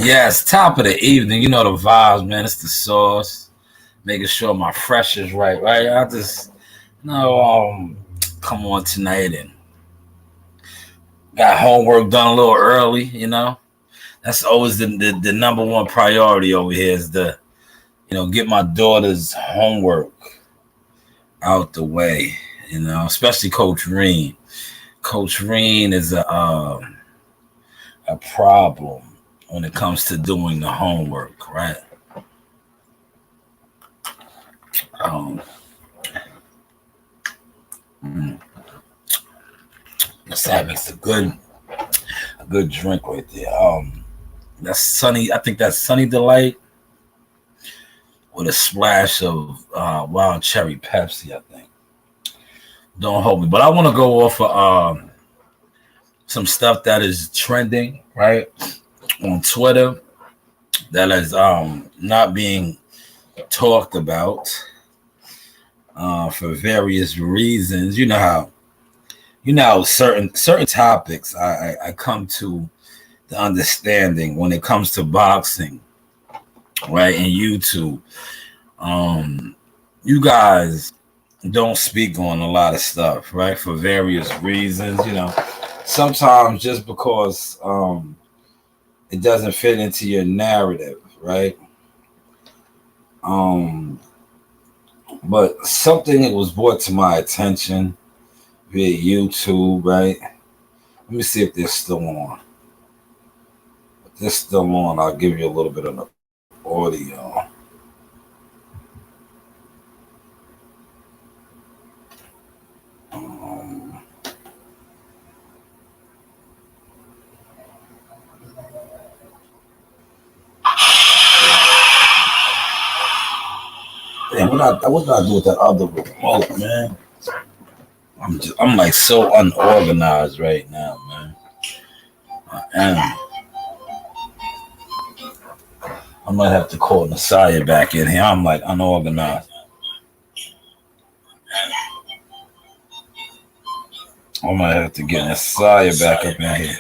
Yes, top of the evening. You know the vibes, man. It's the sauce. Making sure my fresh is right? I just come on tonight and got homework done a little early. That's always the number one priority over here is get my daughter's homework out the way, especially Coach Reen. Coach Reen is a problem when it comes to doing the homework, right? Um, mm, that makes a good drink right there. That's Sunny. I think that's Sunny Delight with a splash of wild cherry Pepsi. I think. Don't hold me, but I want to go off of some stuff that is trending right on Twitter that is not being talked about for various reasons. You know how certain topics I come to the understanding when it comes to boxing, right? And YouTube, you guys don't speak on a lot of stuff, right? For various reasons, sometimes just because it doesn't fit into your narrative, right? But something that was brought to my attention via YouTube, right? Let me see if they're still on. If they're still on, I'll give you a little bit of the audio. Damn, what did I do with that other remote, man? I'm like so unorganized right now, man. I am. I might have to call Nasaya back in here. I'm like unorganized. I might have to get Nasaya back up in here.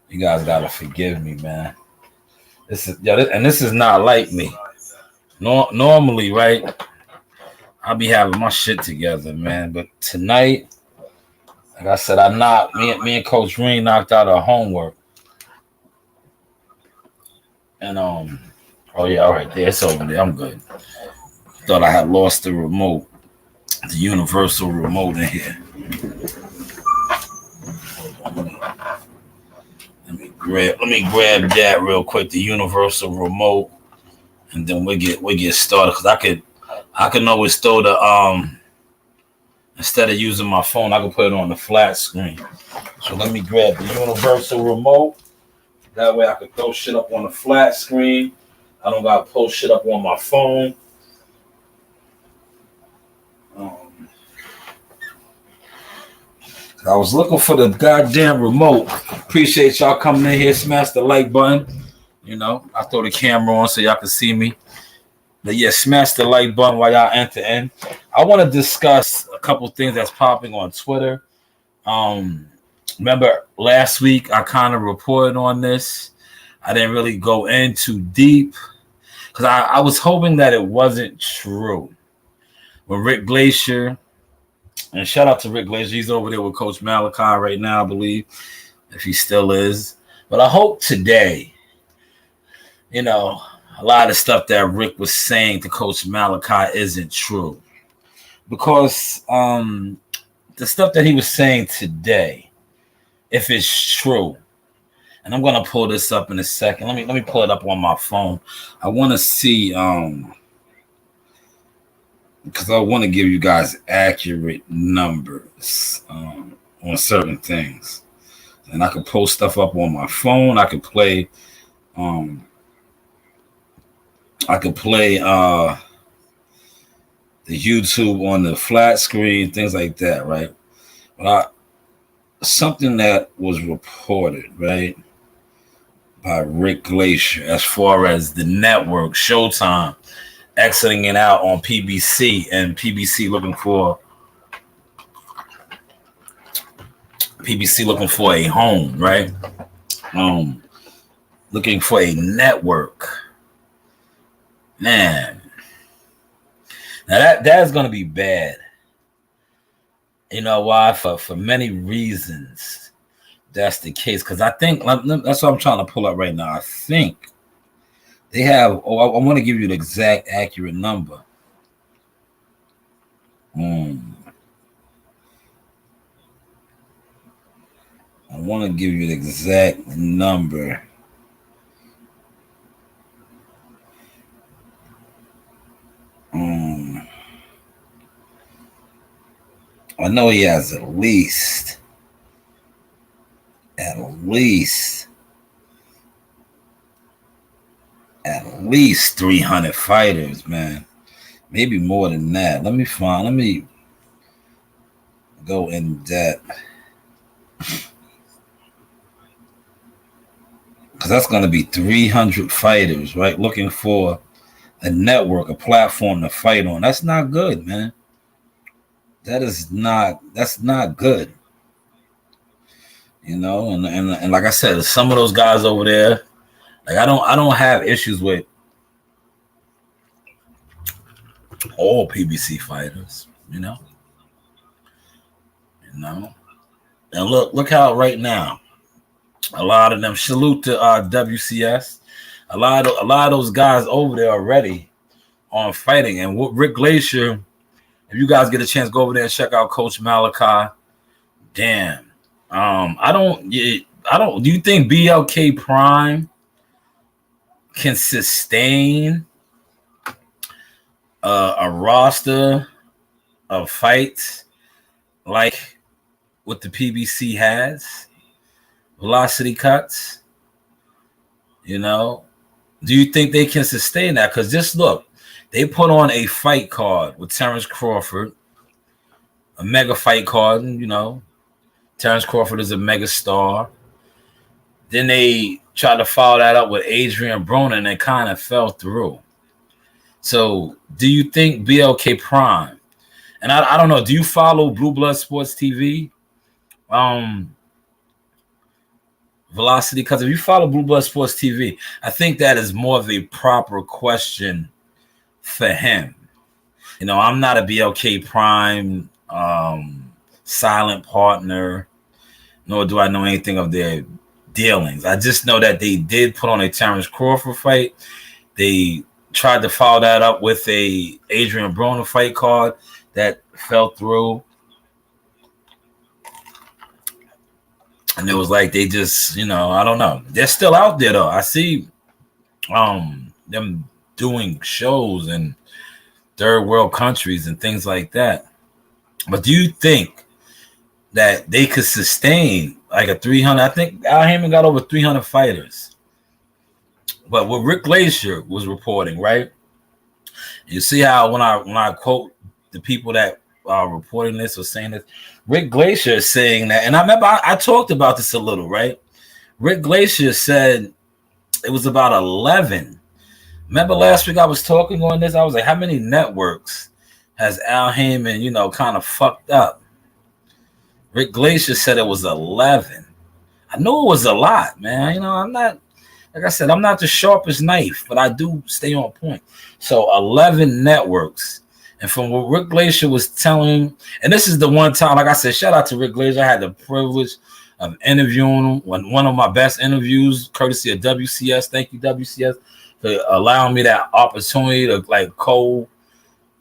You guys gotta forgive me, man. This is not like me. Normally, right? I'll be having my shit together, man. But tonight, like I said, me and Coach Reen knocked out our homework. And oh yeah, all right, there, it's over there. I'm good. Thought I had lost the remote, the universal remote in here. Let me grab that real quick, the universal remote, and then we get started. Cause I can always throw the instead of using my phone, I can put it on the flat screen. So let me grab the universal remote. That way I can throw shit up on the flat screen. I don't gotta pull shit up on my phone. I was looking for the goddamn remote. Appreciate y'all coming in here. Smash the like button. I throw the camera on so y'all can see me. But yeah, smash the like button while y'all enter in. I want to discuss a couple things that's popping on Twitter. Remember last week I kind of reported on this. I didn't really go in too deep because I was hoping that it wasn't true. When Rick Glacier, and shout out to Rick Glacier, he's over there with Coach Malachi right now, I believe, if he still is. But I hope today, a lot of stuff that Rick was saying to Coach Malachi isn't true. Because the stuff that he was saying today, if it's true, and I'm gonna pull this up in a second. Let me pull it up on my phone. I want to see because I want to give you guys accurate numbers on certain things, and I can post stuff up on my phone. I can play the YouTube on the flat screen, things like that, right? But something that was reported, right, by Rick Glacier as far as the network Showtime exiting it out on PBC, and PBC looking for a home, right? Looking for a network. Man. Now that's gonna be bad. You know why? For many reasons. That's the case. Because I think that's what I'm trying to pull up right now. I think they have. I want to give you the exact accurate number. I want to give you the exact number. I know he has at least 300 fighters, man. Maybe more than that. Let me go in depth. Because that's going to be 300 fighters, right? Looking for a network, a platform to fight on. That's not good, man. That's not good. You know, and like I said, some of those guys over there, like I don't have issues with all PBC fighters, you know. And look how right now, a lot of them, salute to WCS. A lot of those guys over there already on fighting. And what Rick Glacier, if you guys get a chance, go over there and check out Coach Malachi. Damn. Do you think BLK Prime can sustain a roster of fights like what the PBC has? Velocity cuts, you know? Do you think they can sustain that? Because just look, they put on a fight card with Terrence Crawford, a mega fight card, you know. Terrence Crawford is a mega star. Then they tried to follow that up with Adrian Broner, and it kind of fell through. So do you think BLK Prime, and I don't know, do you follow Blue Blood Sports TV? Velocity, because if you follow Blue Blood Sports TV, I think that is more of a proper question for him. You know, I'm not a BLK Prime silent partner, nor do I know anything of their dealings. I just know that they did put on a Terrence Crawford fight. They tried to follow that up with a Adrian Broner fight card that fell through. And it was like they just, you know, I don't know. They're still out there though. I see them doing shows in third world countries and things like that. But do you think that they could sustain like a 300? I think Al Haymon got over 300 fighters. But what Rick Glacier was reporting, right? You see how when I quote the people that are reporting this or saying this, Rick Glacier is saying that, and I remember I talked about this a little, right? Rick Glacier said it was about 11. Remember last week I was talking on this? I was like, how many networks has Al Haymon, you know, kind of fucked up? Rick Glacier said it was 11. I knew it was a lot, man. You know, I'm not, like I said, I'm not the sharpest knife, but I do stay on point. So 11 networks. And from what Rick Glacier was telling, and this is the one time, like I said, shout out to Rick Glacier. I had the privilege of interviewing him, one of my best interviews, courtesy of WCS. Thank you, WCS, for allowing me that opportunity to like Cole.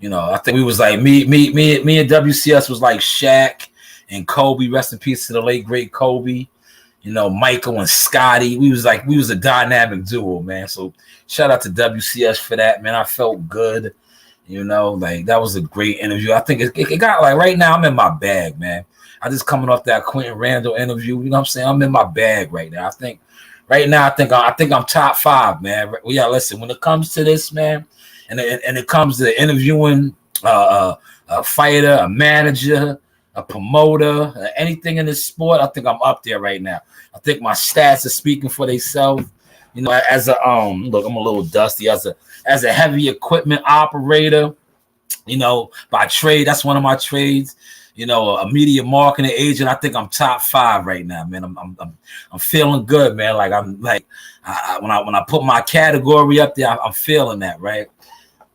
You know, I think we was like me and WCS was like Shaq and Kobe. Rest in peace to the late great Kobe. You know, Michael and Scotty. We was a dynamic duo, man. So shout out to WCS for that, man. I felt good. You know, like that was a great interview. I think it got like right now I'm in my bag, man. I just coming off that Quentin Randall interview. You know what I'm saying? I'm in my bag right now. I think right now I think I'm top 5, man. Yeah, listen, when it comes to this, man, and it comes to interviewing a fighter, a manager, a promoter, anything in this sport, I think I'm up there right now. I think my stats are speaking for themselves. You know, as a look, I'm a little dusty as a heavy equipment operator, you know, by trade. That's one of my trades. a media marketing agent. I think I'm top 5 right now, man. I'm feeling good, man. Like I'm like when I put my category up there, I'm feeling that, right?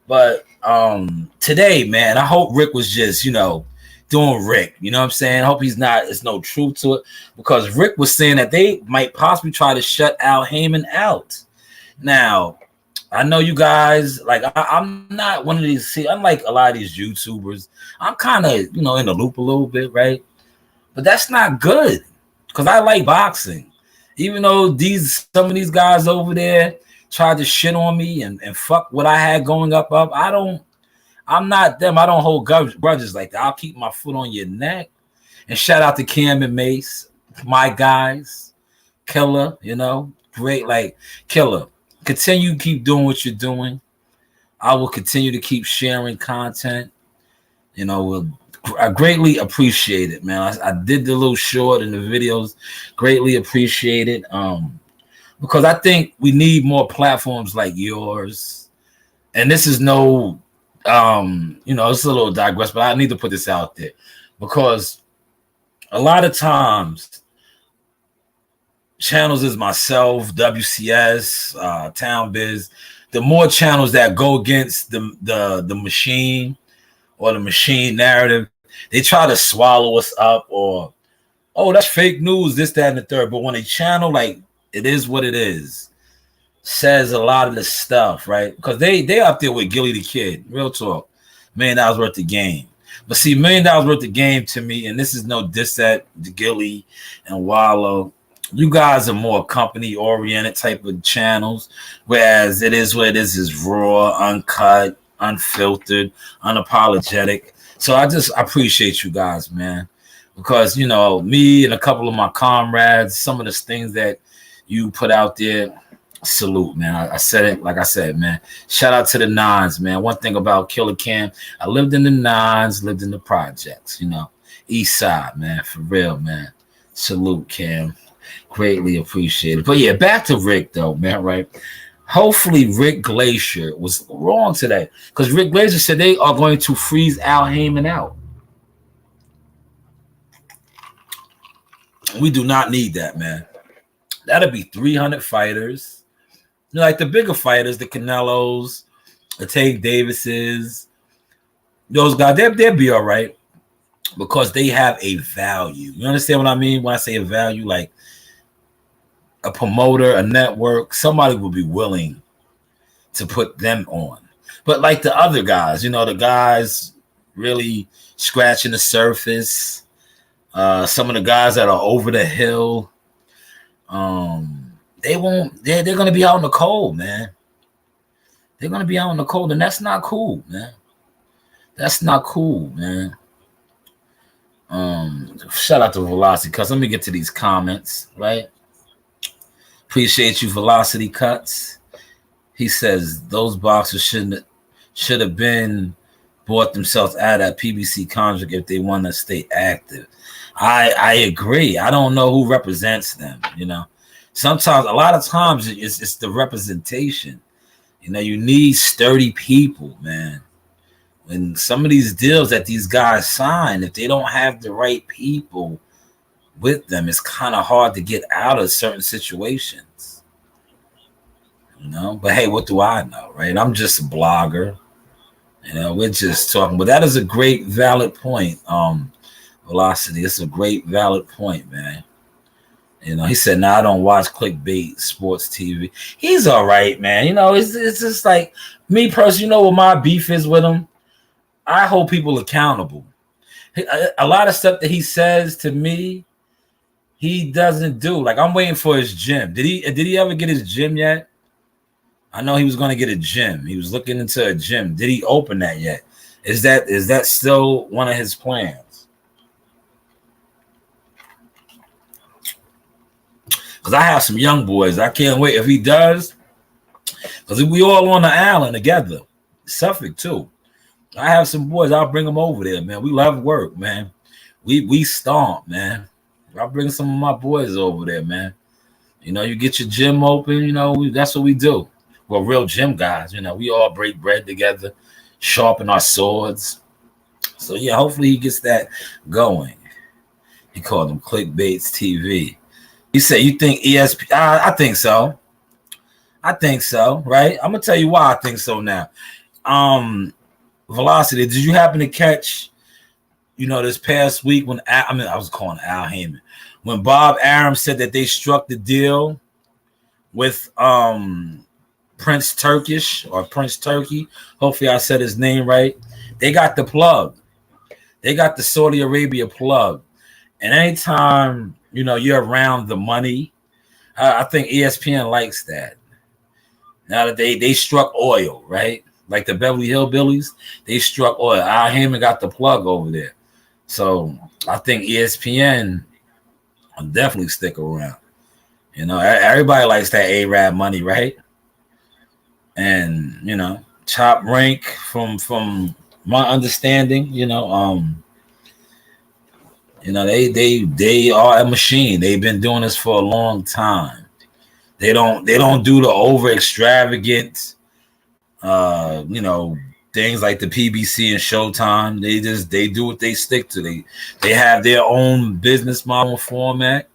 But today, man, I hope Rick was just, doing Rick. You know what I'm saying? I hope there's no truth to it, because Rick was saying that they might possibly try to shut Al Heyman out. Now, I know you guys, like, I'm not one of these, unlike a lot of these YouTubers, I'm kind of, in the loop a little bit, right? But that's not good, because I like boxing. Even though some of these guys over there tried to shit on me and fuck what I had going up, I'm not them. I don't hold grudges like that. I'll keep my foot on your neck. And shout out to Cam and Mace, my guys. Killer, great, like, Killer. Continue, keep doing what you're doing. I will continue to keep sharing content. I greatly appreciate it, man. I did the little short and the videos. Greatly appreciate it. Because I think we need more platforms like yours. And this is no, it's a little digress, but I need to put this out there, because a lot of times channels is myself, WCS, Town Biz. The more channels that go against the machine or the machine narrative, they try to swallow us up, or, oh, that's fake news, this, that, and the third. But when a channel, like, it is what it is, says a lot of the stuff, right? Because they up there with Gilly the Kid. Real talk. $1 million worth of game. But see, $1 million worth of game to me, and this is no diss at Gilly and Wallow. You guys are more company-oriented type of channels, whereas it is what it is raw, uncut, unfiltered, unapologetic. So I appreciate you guys, man, because, me and a couple of my comrades, some of the things that you put out there, salute, man. I said it, like I said, man. Shout out to the Nines, man. One thing about Killer Cam, I lived in the Nines, lived in the projects, East Side, man, for real, man. Salute, Cam. Greatly appreciated. But yeah, back to Rick, though, man, right? Hopefully Rick Glacier was wrong today, because Rick Glacier said they are going to freeze Al Heyman out. We do not need that, man. That'll be 300 fighters. Like the bigger fighters, the Canelos, the Tank Davises, those guys, they'll be all right, because they have a value. You understand what I mean when I say a value? Like a promoter, a network, somebody will be willing to put them on. But like the other guys, the guys really scratching the surface, some of the guys that are over the hill, they're going to be out in the cold, man. They're going to be out in the cold, and that's not cool, man. That's not cool, man. Shout out to Velocity Cuts. Let me get to these comments, right? Appreciate you, Velocity Cuts. He says those boxers should have been bought themselves out of PBC contract if they want to stay active. I agree. I don't know who represents them, Sometimes, a lot of times, it's the representation. You need sturdy people, man. And some of these deals that these guys sign, if they don't have the right people with them, it's kind of hard to get out of certain situations. But hey, what do I know, right? I'm just a blogger. We're just talking. But that is a great, valid point. Velocity, it's a great, valid point, man. He said, "Nah, I don't watch clickbait sports TV." He's all right, man. It's just like me personally. What my beef is with him? I hold people accountable. A lot of stuff that he says to me, he doesn't do. Like, I'm waiting for his gym. Did he ever get his gym yet? I know he was going to get a gym. He was looking into a gym. Did he open that yet? Is that still one of his plans? Because I have some young boys. I can't wait if he does. Because we all on the island together. Suffolk, too. I have some boys. I'll bring them over there, man. We love work, man. We stomp, man. I'll bring some of my boys over there, man. You get your gym open, that's what we do. We're real gym guys, we all break bread together, sharpen our swords. So yeah, hopefully he gets that going. He called them clickbaits TV. He said, "You think ESPN?" I think so. I think so. Right? I'm gonna tell you why I think so now. Velocity. Did you happen to catch? This past week when I was calling Al Heyman when Bob Arum said that they struck the deal with Prince Turkish or Prince Turkey. Hopefully, I said his name right. They got the plug. They got the Saudi Arabia plug. And anytime, you're around the money, I think ESPN likes that. Now that they struck oil, right? Like the Beverly Hillbillies, they struck oil. Al Heyman got the plug over there. So I think ESPN will definitely stick around. Everybody likes that A-Rab money, right? And, Top Rank from my understanding, they are a machine. They've been doing this for a long time. They don't do the over extravagant, things like the PBC and Showtime. They do what they stick to. They have their own business model format.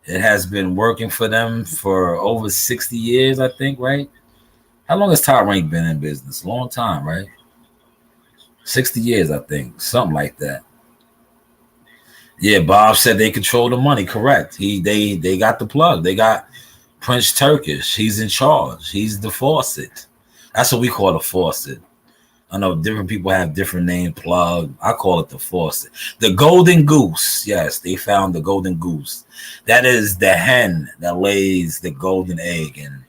It has been working for them for over 60 years, I think, right? How long has Top Rank been in business? A long time, right? 60 years, I think. Something like that. Yeah, Bob said they control the money. Correct. They got the plug. They got Prince Turkish. He's in charge. He's the faucet. That's what we call the faucet. I know different people have different names. Plug. I call it the faucet. The golden goose. Yes, they found the golden goose. That is the hen that lays the golden egg, and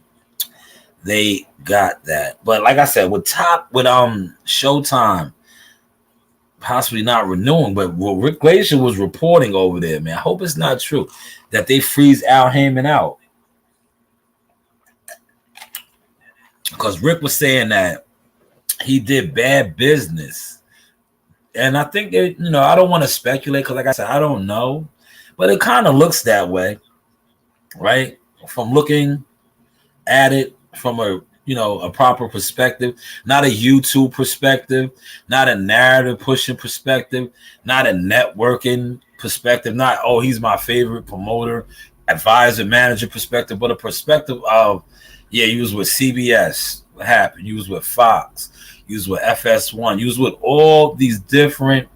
they got that. But like I said, with Showtime possibly not renewing, but what Rick Glacier was reporting over there, man, I hope it's not true that they freeze Al Heyman out. Because Rick was saying that he did bad business. And I think that, I don't want to speculate because, like I said, I don't know. But it kind of looks that way, right? From looking at it from a proper perspective, not a YouTube perspective, not a narrative pushing perspective, not a networking perspective, not, oh, he's my favorite promoter, advisor, manager perspective, but a perspective of, yeah, you was with CBS. What happened? You was with Fox. You was with FS1. You was with all these different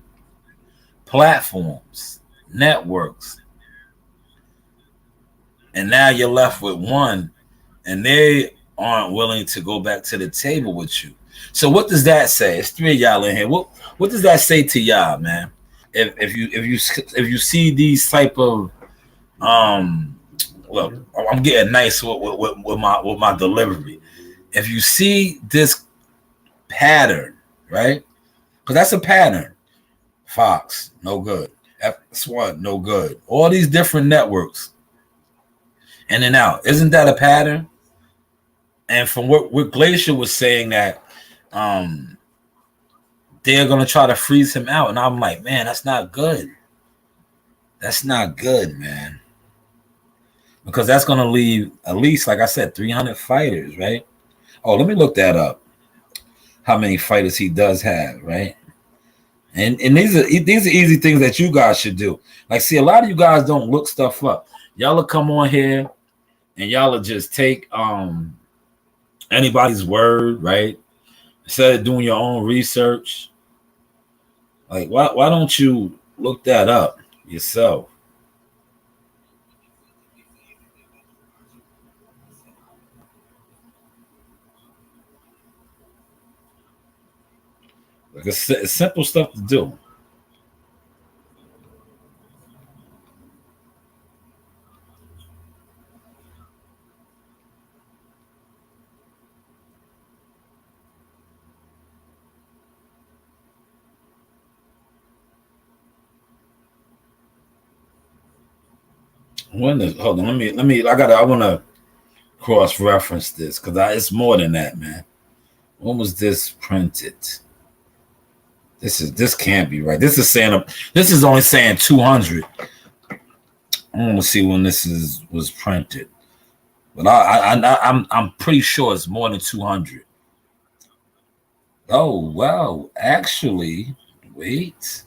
platforms, networks. And now you're left with one, and they aren't willing to go back to the table with you. So what does that say? It's three of y'all in here. What does that say to y'all, man? If you see these type of well, I'm getting nice with my delivery. If you see this pattern, right? Because that's a pattern. Fox, no good. FS1, no good. All these different networks, in and out. Isn't that a pattern? And from what Glacier was saying that they're going to try to freeze him out. And I'm like, man, that's not good. That's not good, man. Because that's going to leave at least, like I said, 300 fighters, right? Oh, let me look that up. How many fighters he does have, right? And these are easy things that you guys should do. Like, see, a lot of you guys don't look stuff up. Y'all will come on here and y'all will just take anybody's word, right? Instead of doing your own research. Like, why don't you look that up yourself? Like, it's simple stuff to do. Hold on, let me I want to cross-reference this because it's more than that, man. When was this printed? This can't be right. This is only saying 200. I want to see when this was printed, but I'm pretty sure it's more than 200. Oh wow, actually, Wait.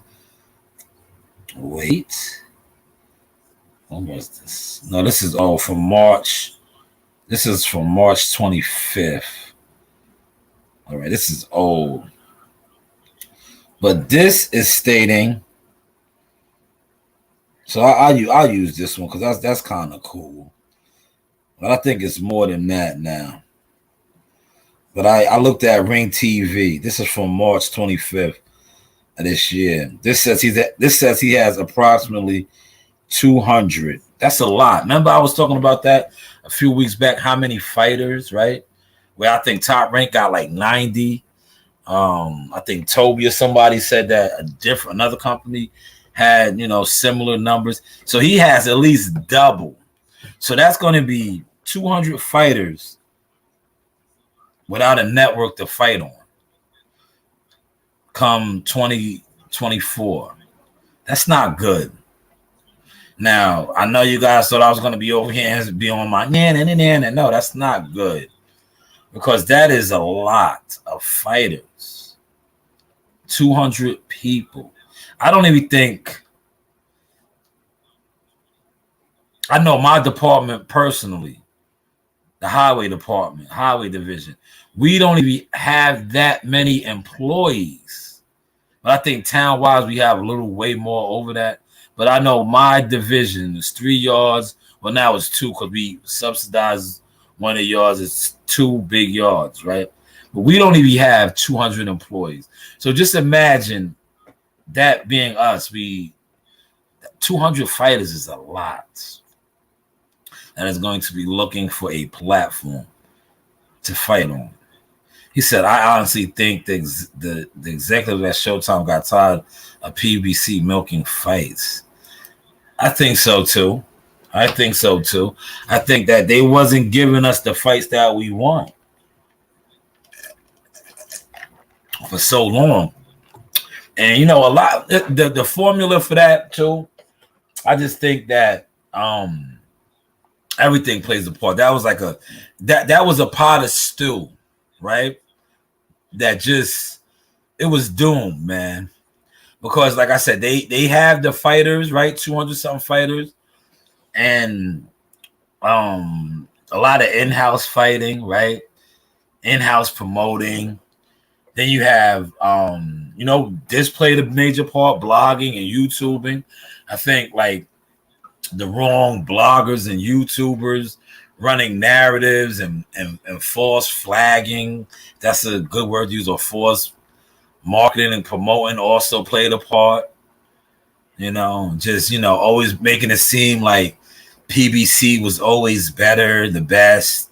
When was this? No, this is from March. This is from March 25th. All right, this is old. But this is stating. So I'll use this one because that's kind of cool. But I think it's more than that now. But I looked at Ring TV. This is from March 25th of this year. This says he has approximately 200. That's a lot. Remember I was talking about that a few weeks back, how many fighters, right? Where I think Top Rank got like 90. I think Toby or somebody said that another company had, similar numbers. So he has at least double. So that's going to be 200 fighters without a network to fight on come 2024. That's not good. Now, I know you guys thought I was going to be over here and be on my no, that's not good. Because that is a lot of fighters. 200 people. I don't even think. I know my department personally, the highway department, highway division, we don't even have that many employees. But I think town-wise, we have a little way more over that. But I know my division is 3 yards. Well, now it's 2 because we subsidize one of the yards. It's 2 big yards, right? But we don't even have 200 employees. So just imagine that being us. 200 fighters is a lot. And is going to be looking for a platform to fight on. He said, I honestly think the executives at Showtime got tired of PBC milking fights. I think so too. I think that they wasn't giving us the fights that we want for so long. And a lot the formula for that too, I just think that everything plays a part. That was like that was a pot of stew, right? That it was doomed, man. Because like I said, they have the fighters, right? 200 something fighters, and a lot of in-house fighting, right? In-house promoting. Then you have this played a major part, blogging and YouTubing. I think like the wrong bloggers and YouTubers running narratives and false flagging. That's a good word to use, or false marketing and promoting also played a part. Always making it seem like PBC was always better, the best,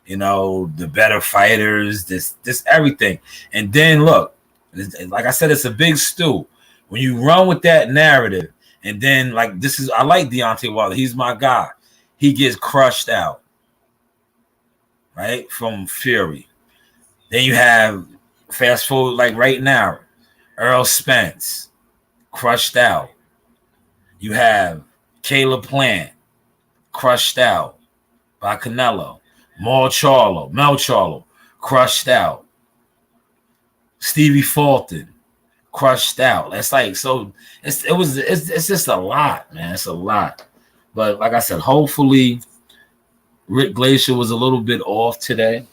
the better fighters, this everything. And then look, like I said, it's a big stew. When you run with that narrative, and then I like Deontay Wilder. He's my guy. He gets crushed out, right, from Fury. Then you have, fast forward, like right now, Earl Spence, crushed out. You have Caleb Plant, crushed out by Canelo. Mel Charlo, crushed out. Stevie Fulton, crushed out. That's like, so it's just a lot, man. It's a lot. But like I said, hopefully Rick Glacier was a little bit off today.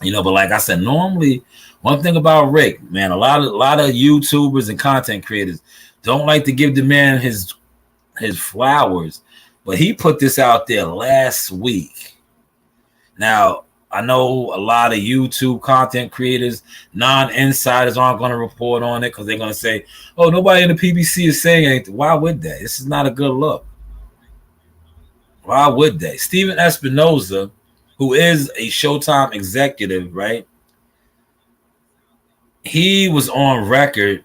But like I said, normally one thing about Rick, man, a lot of YouTubers and content creators don't like to give the man his flowers, but he put this out there last week. Now, I know a lot of YouTube content creators, non-insiders aren't going to report on it because they're going to say, oh, nobody in the PBC is saying anything. Why would they? This is not a good look. Why would they? Steven Espinoza, who is a Showtime executive, right? He was on record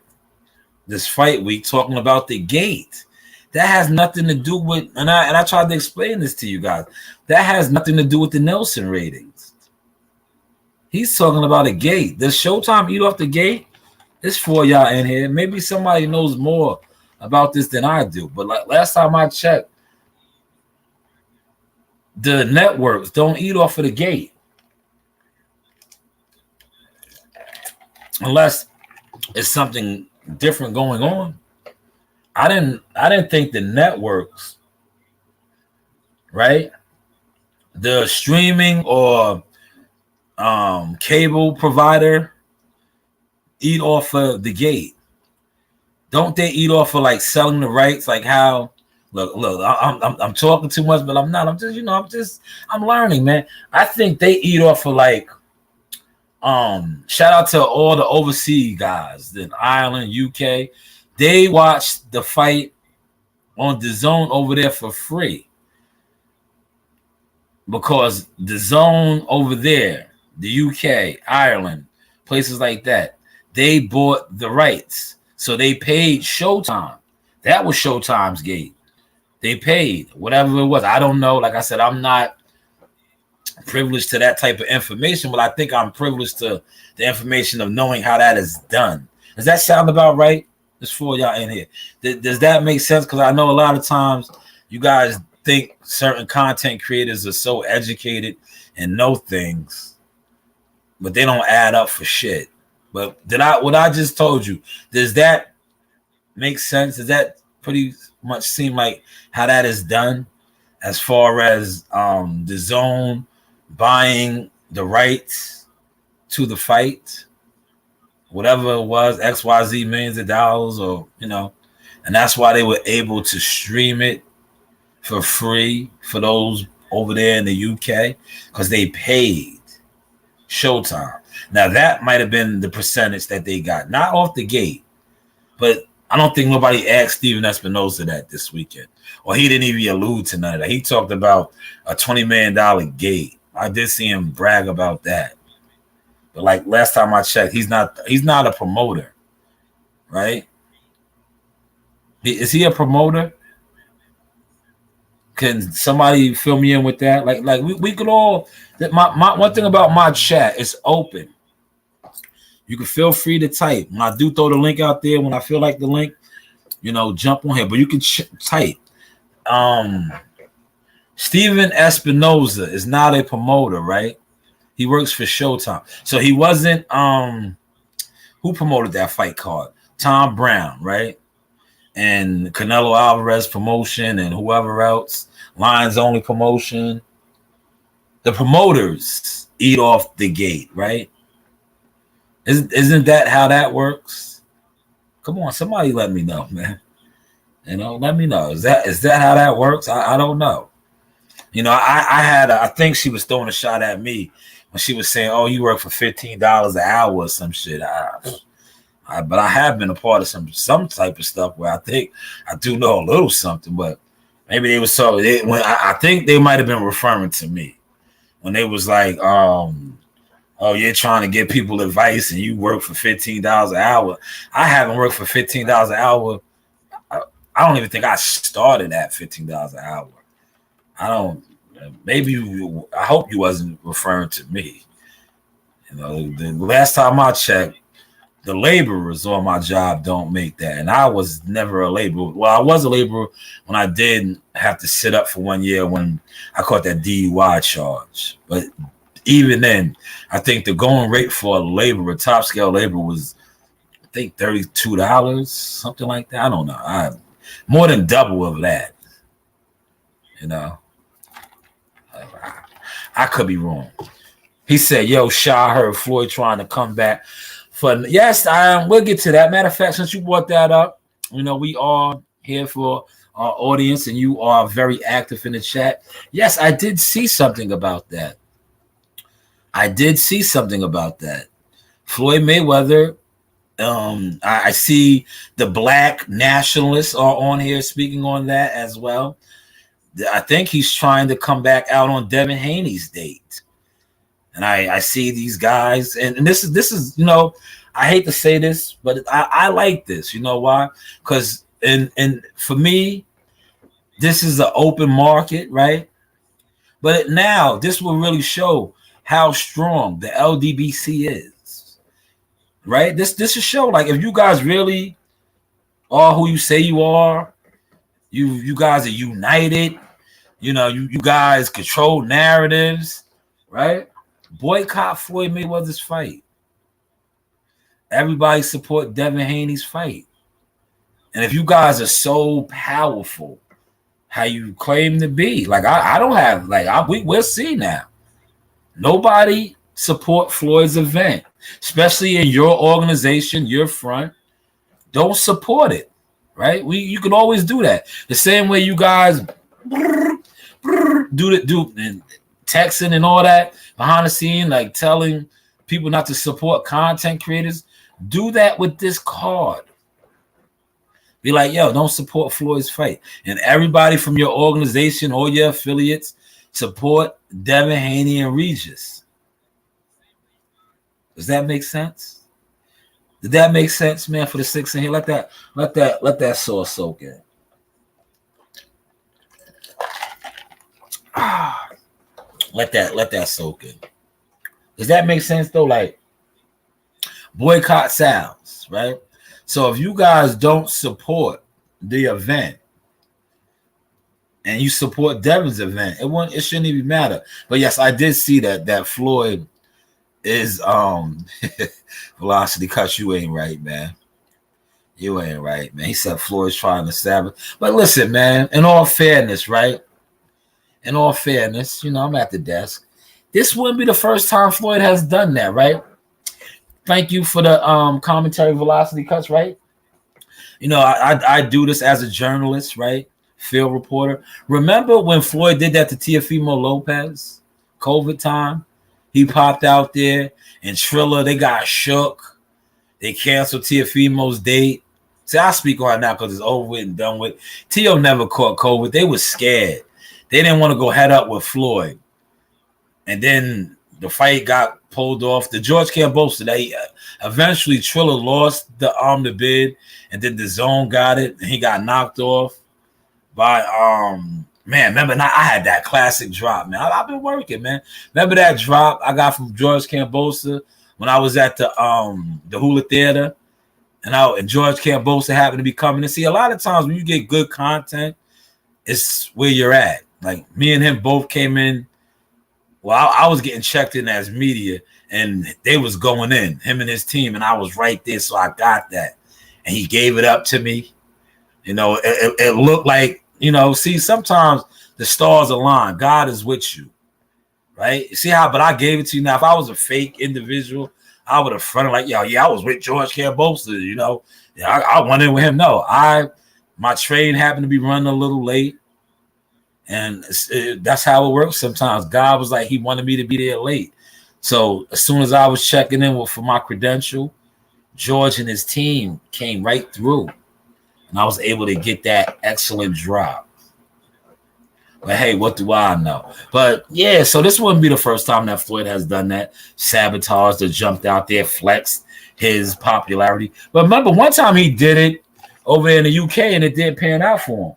this fight week talking about the gate. That has nothing to do with, and I tried to explain this to you guys. That has nothing to do with the Nielsen ratings. He's talking about a gate. Does Showtime eat off the gate? There's 4 y'all in here. Maybe somebody knows more about this than I do. But like last time I checked, the networks don't eat off of the gate. Unless it's something different going on. I didn't think the networks, right? The streaming or cable provider eat off of the gate. Don't they eat off of like selling the rights? Like how look, I'm talking too much, but I'm not. I'm learning, man. I think they eat off of like shout out to all the overseas guys in Ireland, UK. They watched the fight on the zone over there for free. Because the zone over there, the UK, Ireland, places like that, they bought the rights. So they paid Showtime. That was Showtime's gate. They paid whatever it was. I don't know. Like I said, I'm not privileged to that type of information, but I think I'm privileged to the information of knowing how that is done. Does that sound about right? Just for y'all in here. Does that make sense? Because I know a lot of times you guys think certain content creators are so educated and know things, but they don't add up for shit. But what I just told you, does that make sense? Does that pretty much seem like how that is done as far as the zone buying the rights to the fight, whatever it was, XYZ millions of dollars, or and that's why they were able to stream it for free for those over there in the UK, because they paid Showtime. Now that might have been the percentage that they got, not off the gate, but I don't think nobody asked Steven Espinosa that this weekend, or he didn't even allude to none of that. He talked about a $20 million gate. I did see him brag about that, but like last time I checked, he's not a promoter, right? Is he a promoter? Can somebody fill me in with that? Like we could all. My one thing about my chat is open. You can feel free to type. When I do throw the link out there, when I feel like the link, jump on here. But you can type. Steven Espinosa is not a promoter, right? He works for Showtime. So he wasn't who promoted that fight card? Tom Brown, right? And Canelo Alvarez promotion and whoever else, Lions Only promotion. The promoters eat off the gate, right? Isn't that how that works? Come on, somebody let me know, man. Let me know. Is that how that works? I don't know. I think she was throwing a shot at me when she was saying, "Oh, you work for $15 an hour or some shit." But I have been a part of some type of stuff where I think I do know a little something, but maybe they were so. I think they might have been referring to me when they was like, "Oh, you're trying to give people advice and you work for $15 an hour." I haven't worked for $15 an hour. I don't even think I started at $15 an hour. I don't. Maybe I hope you wasn't referring to me. The last time I checked, the laborers on my job don't make that. And I was never a laborer. Well, I was a laborer when I did have to sit up for 1 year when I caught that DUI charge. But even then, I think the going rate for a laborer, top scale laborer, was, I think, $32, something like that. I don't know. More than double of that. I could be wrong. He said, "Yo, Sha, I heard Floyd trying to come back." Yes, we'll get to that. Matter of fact, since you brought that up, we are here for our audience, and you are very active in the chat. Yes, I did see something about that. Floyd Mayweather. I see the black nationalists are on here speaking on that as well. I think he's trying to come back out on Devin Haney's date. And I see these guys, and this is I hate to say this, but I like this. You know why? Because and for me, this is an open market, right? But now this will really show how strong the LDBC is, right? This will show, like, if you guys really are who you say you are, you guys are united. You guys control narratives, right? Boycott Floyd Mayweather's fight. everybody support Devin Haney's fight. And if you guys are so powerful, how you claim to be, like I don't have, like we'll see now. Nobody support Floyd's event, especially in your organization, your front. Don't support it, right? You can always do that. The same way you guys do and texting and all that behind the scene, like telling people not to support content creators. Do that with this card. Be like, yo, don't support Floyd's fight. And everybody from your organization or your affiliates support Devin Haney and Regis. Does that make sense? Did that make sense, man? For the 6 in here, let that sauce soak in. Let that soak in. Does that make sense though? Like, boycott sounds, right? So if you guys don't support the event and you support Devin's event, it shouldn't even matter. But yes, I did see that Floyd is Velocity Cuts. You ain't right, man. You ain't right, man. He said Floyd's trying to sabotage. But listen, man, in all fairness, right? In all fairness, you know, I'm at the desk. This wouldn't be the first time Floyd has done that, right? Thank you for the commentary, Velocity Cuts, right? You know, I do this as a journalist, right? Field reporter. Remember when Floyd did that to Teofimo Lopez? COVID time. He popped out there and Triller, they got shook. They canceled Teofimo's date. See, I speak on it now because it's over with and done with. Teo never caught COVID. They were scared. They didn't want to go head up with Floyd. And then the fight got pulled off. The George Cambosa, they eventually Triller lost the bid, and then the Zone got it, and he got knocked off by man. Remember, I had that classic drop, man. I've been working, man. Remember that drop I got from George Cambosa when I was at the Hula Theater, and George Cambosa happened to be coming. And see, a lot of times when you get good content, it's where you're at. Like me and him both came in. Well, I was getting checked in as media, and they was going in, him and his team, and I was right there, so I got that. And he gave it up to me. You know, it looked like, you know, see, sometimes the stars align. God is with you, right? See how, but I gave it to you. Now, if I was a fake individual, I would have fronted like, yo, yeah, I was with George Cambosa, you know. Yeah, I went in with him. No, my train happened to be running a little late. And that's how it works sometimes. God was like, he wanted me to be there late. So as soon as I was checking in for my credential, George and his team came right through. And I was able to get that excellent drop. But hey, what do I know? But yeah, so this wouldn't be the first time that Floyd has done that. Sabotaged or jumped out there, flexed his popularity. But remember, one time he did it over in the UK and it didn't pan out for him.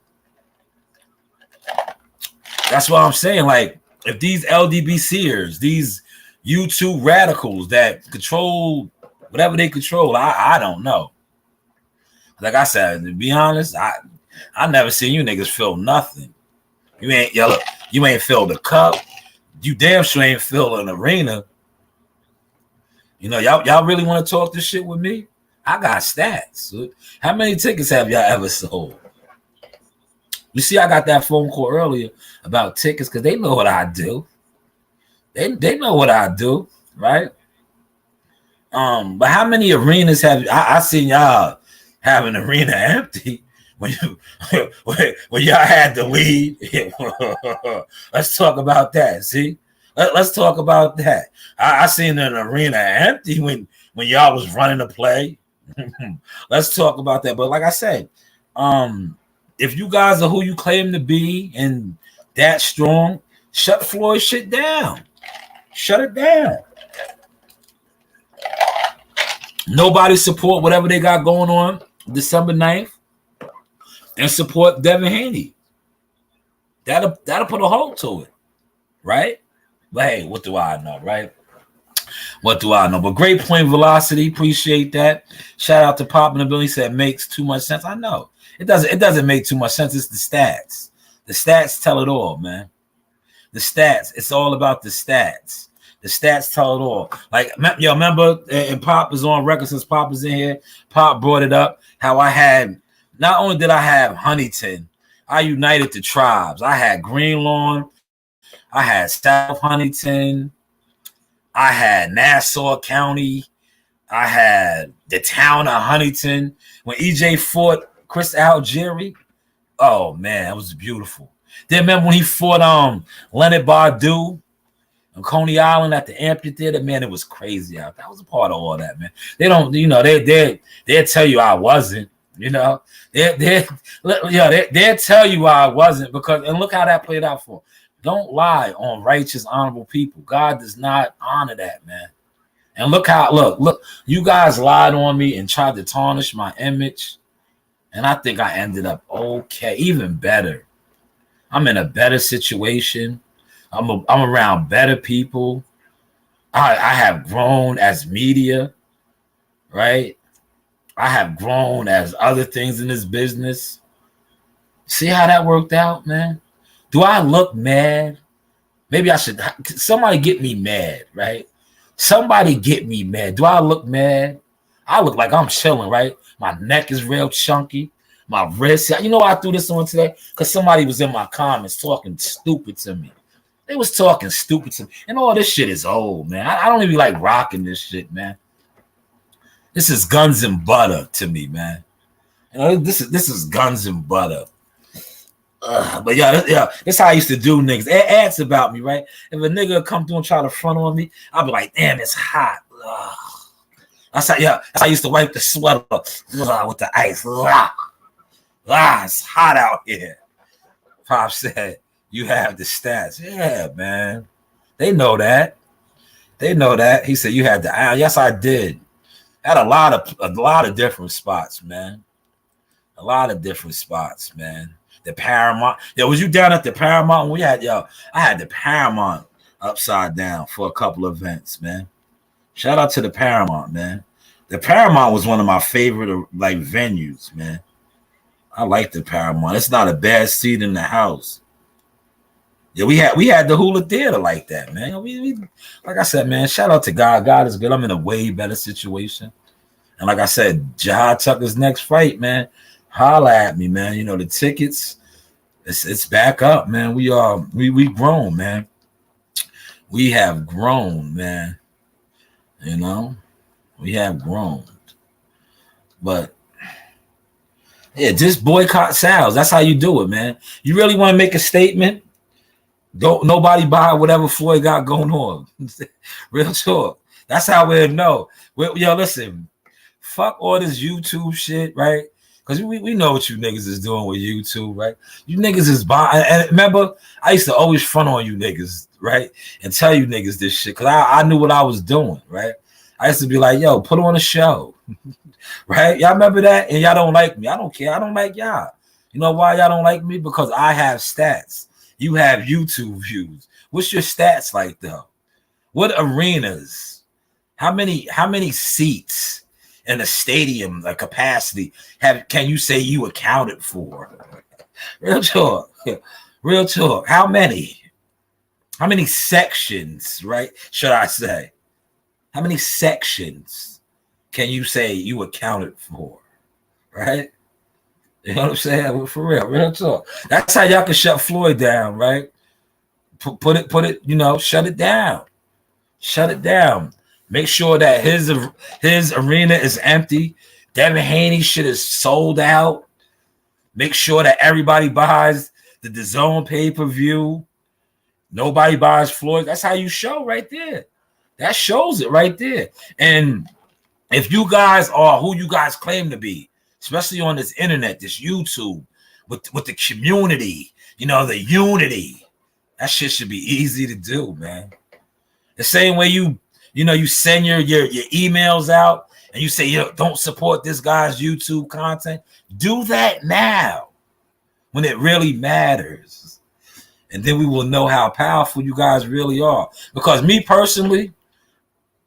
That's what I'm saying. Like, if these LDBCers, these YouTube radicals that control whatever they control, I don't know. Like I said, to be honest, I never seen you niggas fill nothing. You ain't filled a cup. You damn sure ain't filled an arena. You know, y'all really want to talk this shit with me? I got stats. How many tickets have y'all ever sold? You see, I got that phone call earlier about tickets because they know what I do. They know what I do, right? But how many arenas have I seen y'all have an arena empty when y'all had the lead? Let's talk about that. See, let's talk about that. I seen an arena empty when y'all was running the play. Let's talk about that. But like I said, if you guys are who you claim to be and that strong, shut Floyd shit down. Shut it down. Nobody support whatever they got going on December 9th and support Devin Haney. That'll put a halt to it, right? But hey, what do I know, right? What do I know? But great point, Velocity. Appreciate that. Shout out to Pop in the building. He said makes too much sense. I know. It doesn't make too much sense. It's the stats. The stats tell it all, man. The stats. It's all about the stats. The stats tell it all. Like, yo, remember, and Pop is on record since Pop is in here. Pop brought it up how I had, not only did I have Huntington, I united the tribes. I had Greenlawn, I had South Huntington, I had Nassau County, I had the town of Huntington. When EJ fought Chris Algieri, oh man, that was beautiful. Then remember when he fought Leonard Badu on Coney Island at the amphitheater? Man, it was crazy out there. I was a part of all that, man. They don't, you know, they'll tell you I wasn't, you know. They'll tell you I wasn't, because, and look how that played out for them. Don't lie on righteous, honorable people. God does not honor that, man. And look, you guys lied on me and tried to tarnish my image. And I think I ended up okay, even better. I'm in a better situation. I'm around better people. I have grown as media, right? I have grown as other things in this business. See how that worked out, man? Do I look mad? Maybe I should. Somebody get me mad, right? Somebody get me mad. Do I look mad? I look like I'm chilling, right? My neck is real chunky. My wrist. You know why I threw this on today? Because somebody was in my comments talking stupid to me. They was talking stupid to me. And all this shit is old, man. I don't even like rocking this shit, man. This is guns and butter to me, man. You know, this is guns and butter. But yeah, that's how I used to do niggas. Ads about me, right? If a nigga come through and try to front on me, I'll be like, damn, it's hot. That's how I used to wipe the sweat up with the ice. It's hot out here. Pop said, you have the stats. Yeah, man. They know that. He said you had the iron. Yes, I did. Had a lot of different spots, man. A lot of different spots, man. The Paramount. Yo, was you down at the Paramount? I had the Paramount upside down for a couple of events, man. Shout out to the Paramount, man. The Paramount was one of my favorite like venues, man. I like the Paramount. It's not a bad seat in the house. Yeah, we had the Hula Theater like that, man. We like I said, man, shout out to God. God is good. I'm in a way better situation. And like I said, Jihad Tucker's next fight, man. Holla at me, man. You know, the tickets, it's back up, man. We grown, man. We have grown, man. You know, we have grown. But yeah, just boycott sales. That's how you do it, man. You really want to make a statement? Don't nobody buy whatever Floyd got going on. Real talk. That's how we'll know. Yo, listen, fuck all this YouTube shit, right? Because we know what you niggas is doing with YouTube, right? You niggas is buying. And remember, I used to always front on you niggas, right? And tell you niggas this shit. Because I knew what I was doing, right? I used to be like, yo, put on a show. Right? Y'all remember that? And y'all don't like me. I don't care. I don't like y'all. You know why y'all don't like me? Because I have stats. You have YouTube views. What's your stats like though? What arenas? How many seats in a stadium, a capacity, can you say you accounted for? Real talk. Real talk. How many sections, right? Should I say? How many sections can you say you accounted for? Right? You know what I'm saying? For real talk. That's how y'all can shut Floyd down, right? Put it, you know, shut it down. Shut it down. Make sure that his arena is empty. Devin Haney shit is sold out. Make sure that everybody buys the DAZN pay-per-view. Nobody buys Floyd. That's how you show right there. That shows it right there. And if you guys are who you guys claim to be, especially on this internet, this YouTube, with the community, you know, the unity, that shit should be easy to do, man. The same way you send your emails out and you say, yo, don't support this guy's YouTube content. Do that now when it really matters. And then we will know how powerful you guys really are. Because me personally,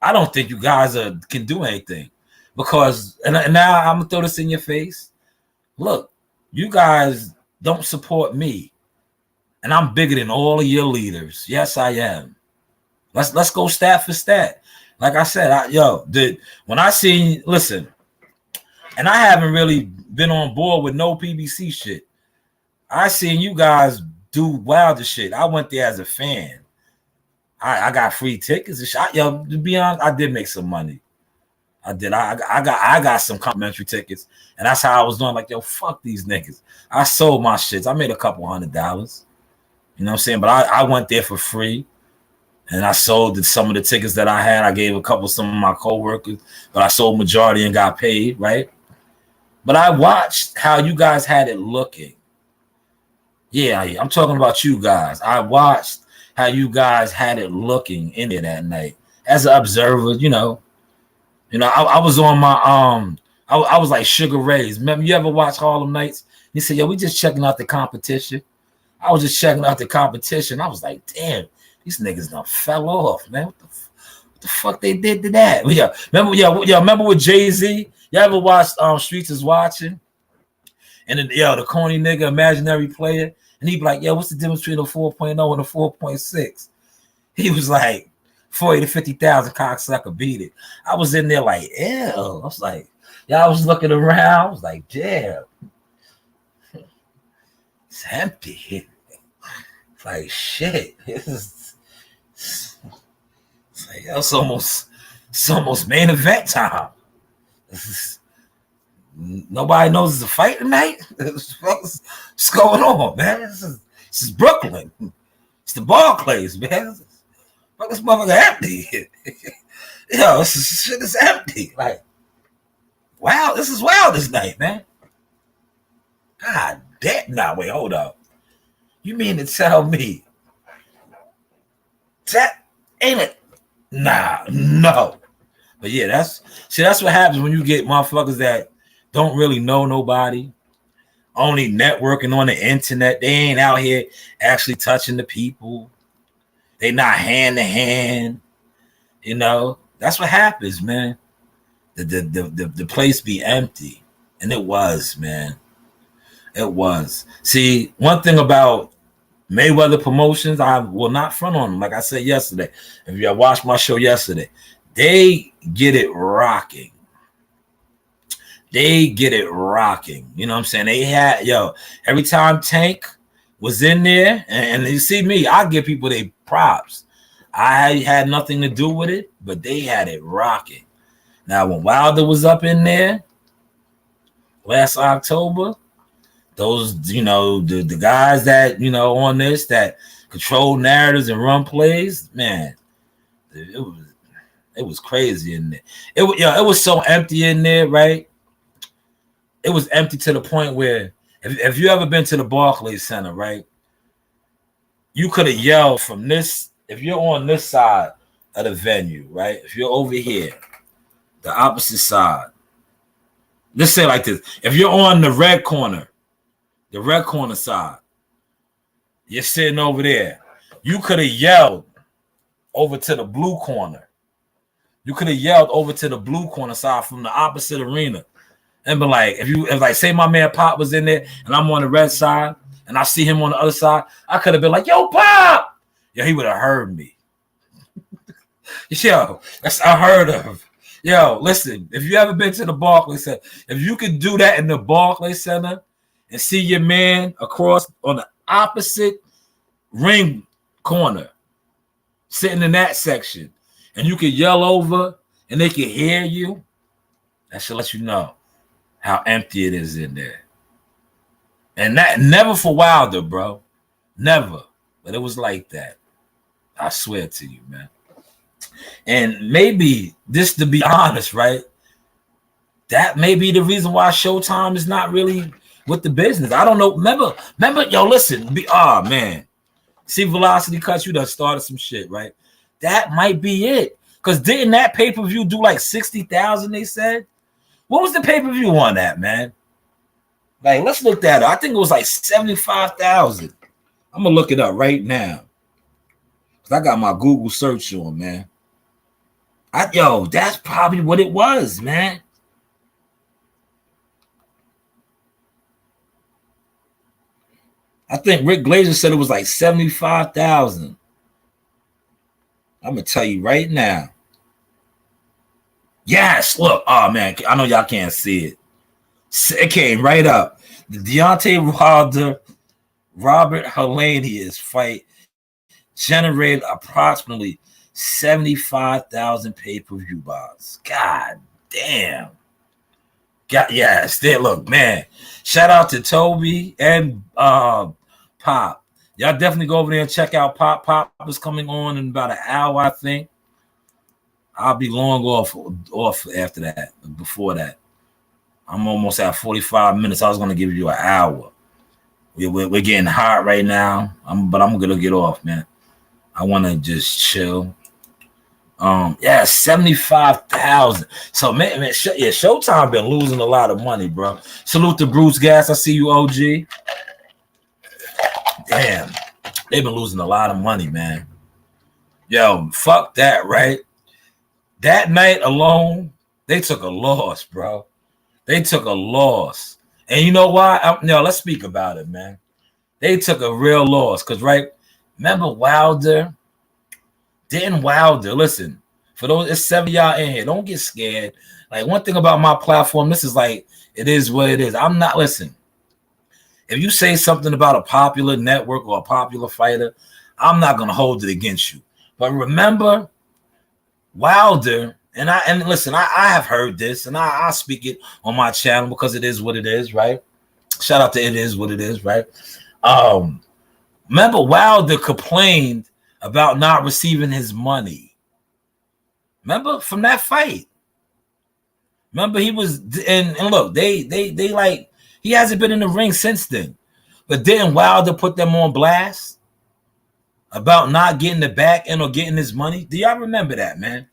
I don't think you guys can do anything. Because, and now I'm going to throw this in your face. Look, you guys don't support me. And I'm bigger than all of your leaders. Yes, I am. Let's go stat for stat. Like I said, when I seen, listen, and I haven't really been on board with no PBC shit. I seen you guys do wilder shit. I went there as a fan. I got free tickets and shit. Yo, to be honest, I did make some money. I did. I got some complimentary tickets, and that's how I was doing. Like, yo, fuck these niggas. I sold my shits. I made a couple $100. You know what I'm saying? But I went there for free, and I sold some of the tickets that I had. I gave some of my coworkers, but I sold majority and got paid, right? But I watched how you guys had it looking. Yeah, I'm talking about you guys. I watched how you guys had it looking in there that night as an observer. I was on my I was like Sugar Ray's. Remember, you ever watch Harlem Nights? He said, "Yo, we just checking out the competition." I was just checking out the competition. I was like, "Damn, these niggas done fell off, man. What the fuck they did to that?" Remember with Jay-Z? You ever watched Streets is Watching? And then the corny nigga, imaginary player, and he'd be like, "Yo, what's the difference between a 4.0 and a 4.6?" He was like, 40 to 50,000 cocksucker, beat it. I was in there like, ew. I was like, I was looking around. I was like, damn. It's empty. It's like, shit. It's like, it's almost main event time. Nobody knows it's a fight tonight. What's going on, man? This is Brooklyn. It's the Barclays, man. Fuck, this motherfucker empty. This shit is empty. Like, wow, this is wild this night, man. God damn. Nah, wait, hold up. You mean to tell me that ain't it? Nah, no. But yeah, that's what happens when you get motherfuckers that don't really know nobody, only networking on the internet. They ain't out here actually touching the people. They not hand to hand. That's what happens, man. The place be empty. And it was, man. It was. See, one thing about Mayweather Promotions, I will not front on them. Like I said yesterday, if you watched my show yesterday, they get it rocking. They get it rocking. You know what I'm saying? They had, every time Tank was in there, and you see me, I give people their props. I had nothing to do with it, but they had it rocking. Now, when Wilder was up in there last October, those, the guys that, on this, that control narratives and run plays, man, it was crazy in there. It was so empty in there, right? It was empty to the point where if you ever been to the Barclays Center, right, you could have yelled from this. If you're on this side of the venue, right, if you're over here, the opposite side, let's say like this. If you're on the red corner side, you're sitting over there, you could have yelled over to the blue corner. You could have yelled over to the blue corner side from the opposite arena. And be like, if like say my man Pop was in there and I'm on the red side and I see him on the other side, I could have been like, "Yo, Pop!" Yo, he would have heard me. Yo, I heard of. Yo, listen, if you ever been to the Barclays Center, if you could do that in the Barclays Center and see your man across on the opposite ring corner, sitting in that section, and you could yell over and they can hear you, that should let you know how empty it is in there. And that never for Wilder, bro. Never. But it was like that. I swear to you, man. And maybe, this to be honest, right? That may be the reason why Showtime is not really with the business. I don't know. Remember, yo, listen. Man. See Velocity Cuts, you done started some shit, right? That might be it. Because didn't that pay-per-view do like 60,000, they said? What was the pay-per-view on that, man? Like, let's look that up. I think it was like 75,000. I'm going to look it up right now. Because I got my Google search on, man. That's probably what it was, man. I think Rick Glazer said it was like 75,000. I'm gonna tell you right now. Yes, look. Oh man, I know y'all can't see it. It came right up. The Deontay Wilder Robert Helenius fight generated approximately 75,000 pay-per-view buys. God damn. God, yes, there. Look, man. Shout out to Toby and Pop. Y'all definitely go over there and check out Pop. Pop is coming on in about an hour, I think. I'll be long off after that. Before that, I'm almost at 45 minutes. I was gonna give you an hour. We're getting hot right now. But I'm gonna get off, man. I want to just chill. Yeah, 75,000. So man, Showtime been losing a lot of money, bro. Salute to Bruce Gas. I see you, OG. Damn, they've been losing a lot of money, man. Yo, fuck that, right? That night alone, they took a loss, bro. They took a loss. And you know why? Let's speak about it, man. They took a real loss. Because, right, remember Wilder? Didn't Wilder, listen, for those, it's 7 y'all in here. Don't get scared. Like, one thing about my platform, this is like, it is what it is. I'm not, listen, if you say something about a popular network or a popular fighter, I'm not going to hold it against you. But remember, Wilder, and listen, I have heard this, and I speak it on my channel because it is what it is, right? Shout out to It Is What It Is, right? Remember, Wilder complained about not receiving his money. Remember from that fight? Remember he was, and look, they like, he hasn't been in the ring since then. But didn't Wilder put them on blast about not getting the back end or getting his money? Do y'all remember that, man?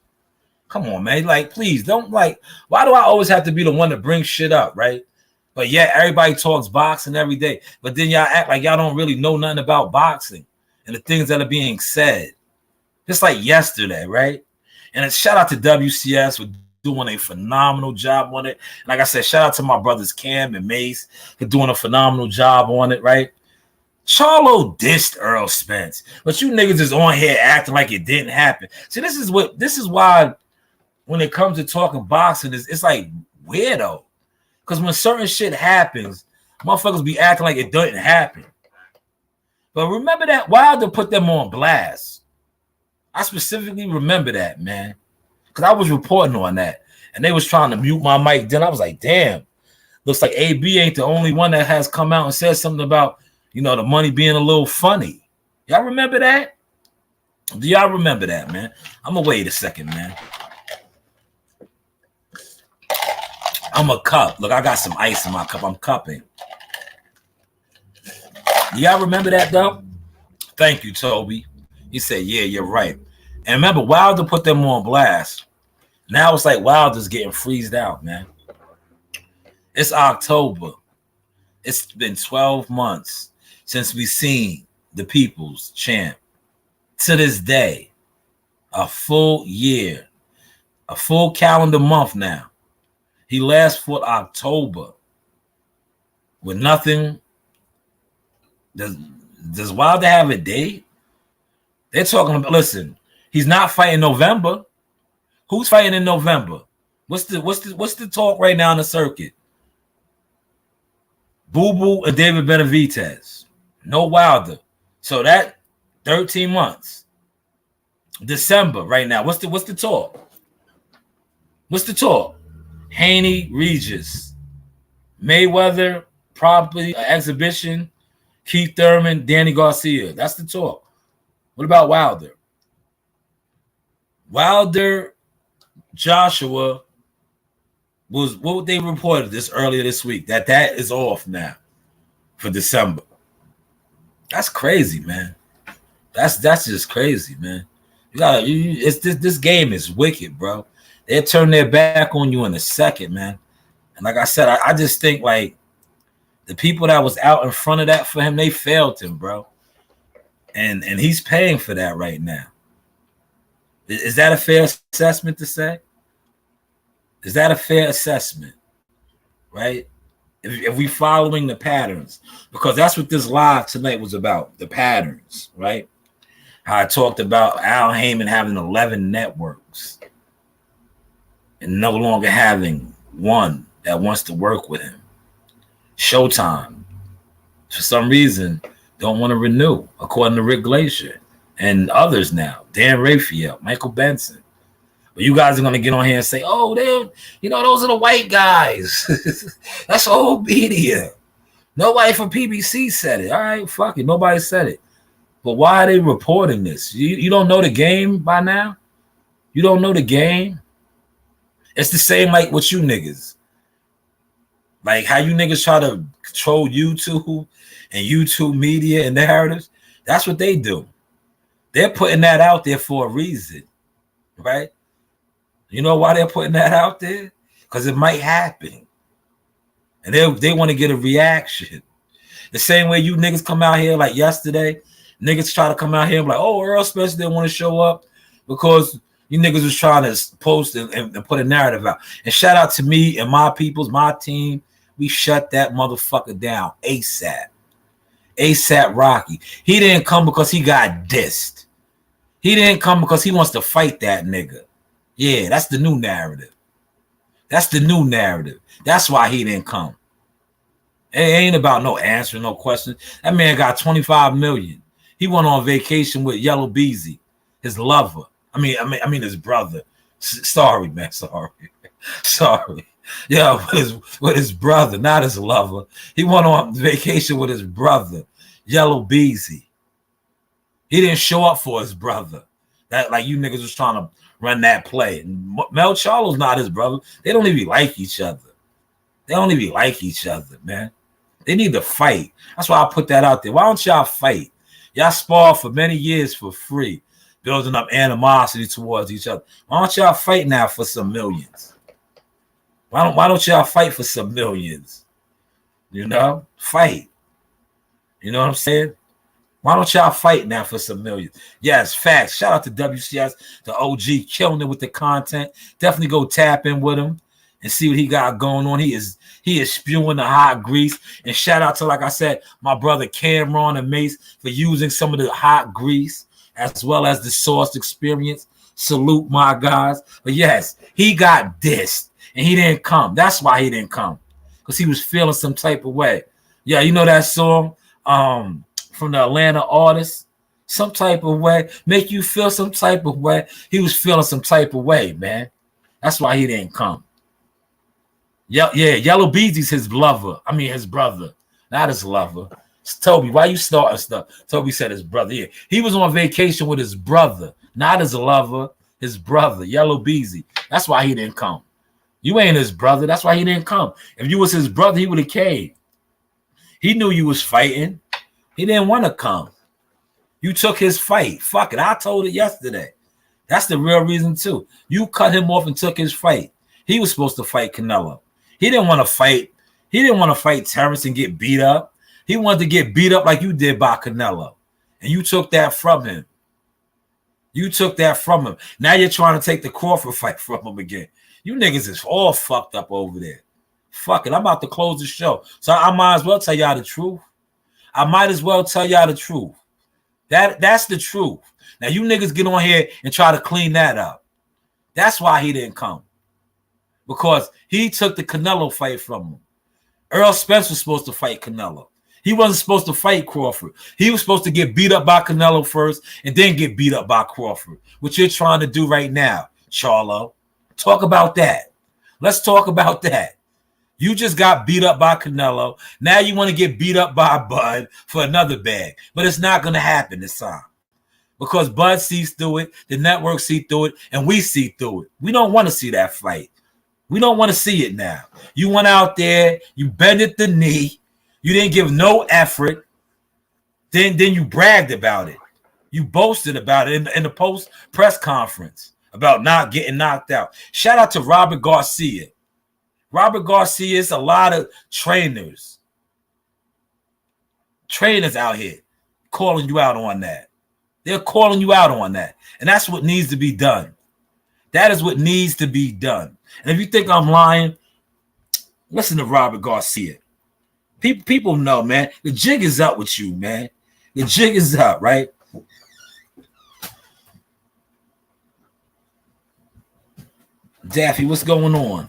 Come on, man. Like, please don't, like, why do I always have to be the one to bring shit up, right? But yeah, everybody talks boxing every day. But then y'all act like y'all don't really know nothing about boxing and the things that are being said. Just like yesterday, right? And a shout out to WCS for doing a phenomenal job on it. And like I said, shout out to my brothers Cam and Mace for doing a phenomenal job on it, right? Charlo dissed Earl Spence, but you niggas is on here acting like it didn't happen. See, this is why when it comes to talking boxing, it's like weirdo. Because when certain shit happens, motherfuckers be acting like it didn't happen. But remember that Wilder put them on blast. I specifically remember that, man. Because I was reporting on that. And they was trying to mute my mic. Then I was like, damn. Looks like AB ain't the only one that has come out and said something about, you know, the money being a little funny. Y'all remember that? Do y'all remember that, man? I'm going to wait a second, man. I'm a cup. Look, I got some ice in my cup. I'm cupping. Do y'all remember that, though? Thank you, Toby. He said, yeah, you're right. And remember, Wilder put them on blast. Now it's like Wilder's getting freezed out, man. It's October. It's been 12 months since we seen the People's Champ. To this day, a full year, a full calendar month now. He last fought October with nothing. Does Wilder have a date? They're talking about, listen, he's not fighting November. Who's fighting in November? What's the talk right now in the circuit? Boo Boo and David Benavidez. No Wilder. So that 13 months. December right now. What's the talk? What's the talk? Haney, Regis, Mayweather, probably an exhibition, Keith Thurman, Danny Garcia. That's the talk. What about Wilder? Wilder, Joshua was what they reported this earlier this week, that is off now for December. That's crazy, man. That's just crazy, man. This game is wicked, bro. They'll turn their back on you in a second, man. And like I said, I just think like the people that was out in front of that for him, they failed him, bro. And he's paying for that right now. Is that a fair assessment to say? Is that a fair assessment? Right? If we following the patterns, because that's what this live tonight was about, the patterns, right? How I talked about Al Heyman having 11 networks and no longer having one that wants to work with him. Showtime, for some reason, don't want to renew, according to Rick Glacier and others now. Dan Raphael, Michael Benson. But you guys are going to get on here and say, oh, those are the white guys. That's old media. Nobody from PBC said it. All right, fuck it. Nobody said it. But why are they reporting this? You don't know the game by now? You don't know the game? It's the same like with you niggas. Like how you niggas try to control YouTube and YouTube media and narratives. That's what they do. They're putting that out there for a reason, right? You know why they're putting that out there? Because it might happen. And they want to get a reaction. The same way you niggas come out here like yesterday, niggas try to come out here and be like, oh, Earl Spencer didn't want to show up because you niggas was trying to post and put a narrative out. And shout out to me and my peoples, my team. We shut that motherfucker down ASAP. ASAP Rocky. He didn't come because he got dissed. He didn't come because he wants to fight that nigga. Yeah, that's the new narrative. That's the new narrative. That's why he didn't come. It ain't about no answering no questions. That man got 25 million. He went on vacation with Yellow Beezy, his lover. I mean his brother. Sorry, man. Sorry. Yeah, with his brother, not his lover. He went on vacation with his brother, Yellow Beezy. He didn't show up for his brother. That like you niggas was trying to run that play. And Mel Charlo's not his brother. They don't even like each other. They don't even like each other, man. They need to fight. That's why I put that out there. Why don't y'all fight? Y'all spar for many years for free, building up animosity towards each other. Why don't y'all fight now for some millions? Why don't y'all fight for some millions? You know, fight. You know what I'm saying? Why don't y'all fight now for some millions? Yes, facts. Shout out to WCS, the OG, killing it with the content. Definitely go tap in with him and see what he got going on. He is spewing the hot grease. And shout out to, like I said, my brother Cameron and Mace for using some of the hot grease as well as the Source experience. Salute my guys. But yes, he got dissed and he didn't come. That's why he didn't come, because he was feeling some type of way. Yeah, you know that song from the Atlanta artist, Some Type of Way, make you feel some type of way. He was feeling some type of way, man. That's why he didn't come. Yeah, Yellow Beezy's his lover. I mean, his brother, not his lover. It's Toby, why you starting stuff? Toby said his brother. Yeah, he was on vacation with his brother, not his lover, his brother, Yellow Beezy. That's why he didn't come. You ain't his brother. That's why he didn't come. If you was his brother, he would have came. He knew you was fighting. He didn't want to come. You took his fight. Fuck it. I told it yesterday. That's the real reason, too. You cut him off and took his fight. He was supposed to fight Canelo. He didn't want to fight. He didn't want to fight Terrence and get beat up. He wanted to get beat up like you did by Canelo. And you took that from him. You took that from him. Now you're trying to take the Crawford fight from him again. You niggas is all fucked up over there. Fuck it. I'm about to close the show. So I might as well tell y'all the truth. That's the truth. Now you niggas get on here and try to clean that up. That's why he didn't come. Because he took the Canelo fight from him. Earl Spence was supposed to fight Canelo. He wasn't supposed to fight Crawford. He was supposed to get beat up by Canelo first and then get beat up by Crawford, which you're trying to do right now, Charlo. Talk about that. Let's talk about that. You just got beat up by Canelo. Now you want to get beat up by Bud for another bag. But it's not going to happen this time. Because Bud sees through it, the network see through it, and we see through it. We don't want to see that fight. We don't want to see it now. You went out there, you bended the knee, you didn't give no effort, then you bragged about it. You boasted about it in the post press conference about not getting knocked out. Shout out to Robert Garcia. Robert Garcia is a lot of trainers out here calling you out on that. They're calling you out on that. And that's what needs to be done. That is what needs to be done. And if you think I'm lying, listen to Robert Garcia. People know, man. The jig is up with you, man. The jig is up, right? Daffy, what's going on?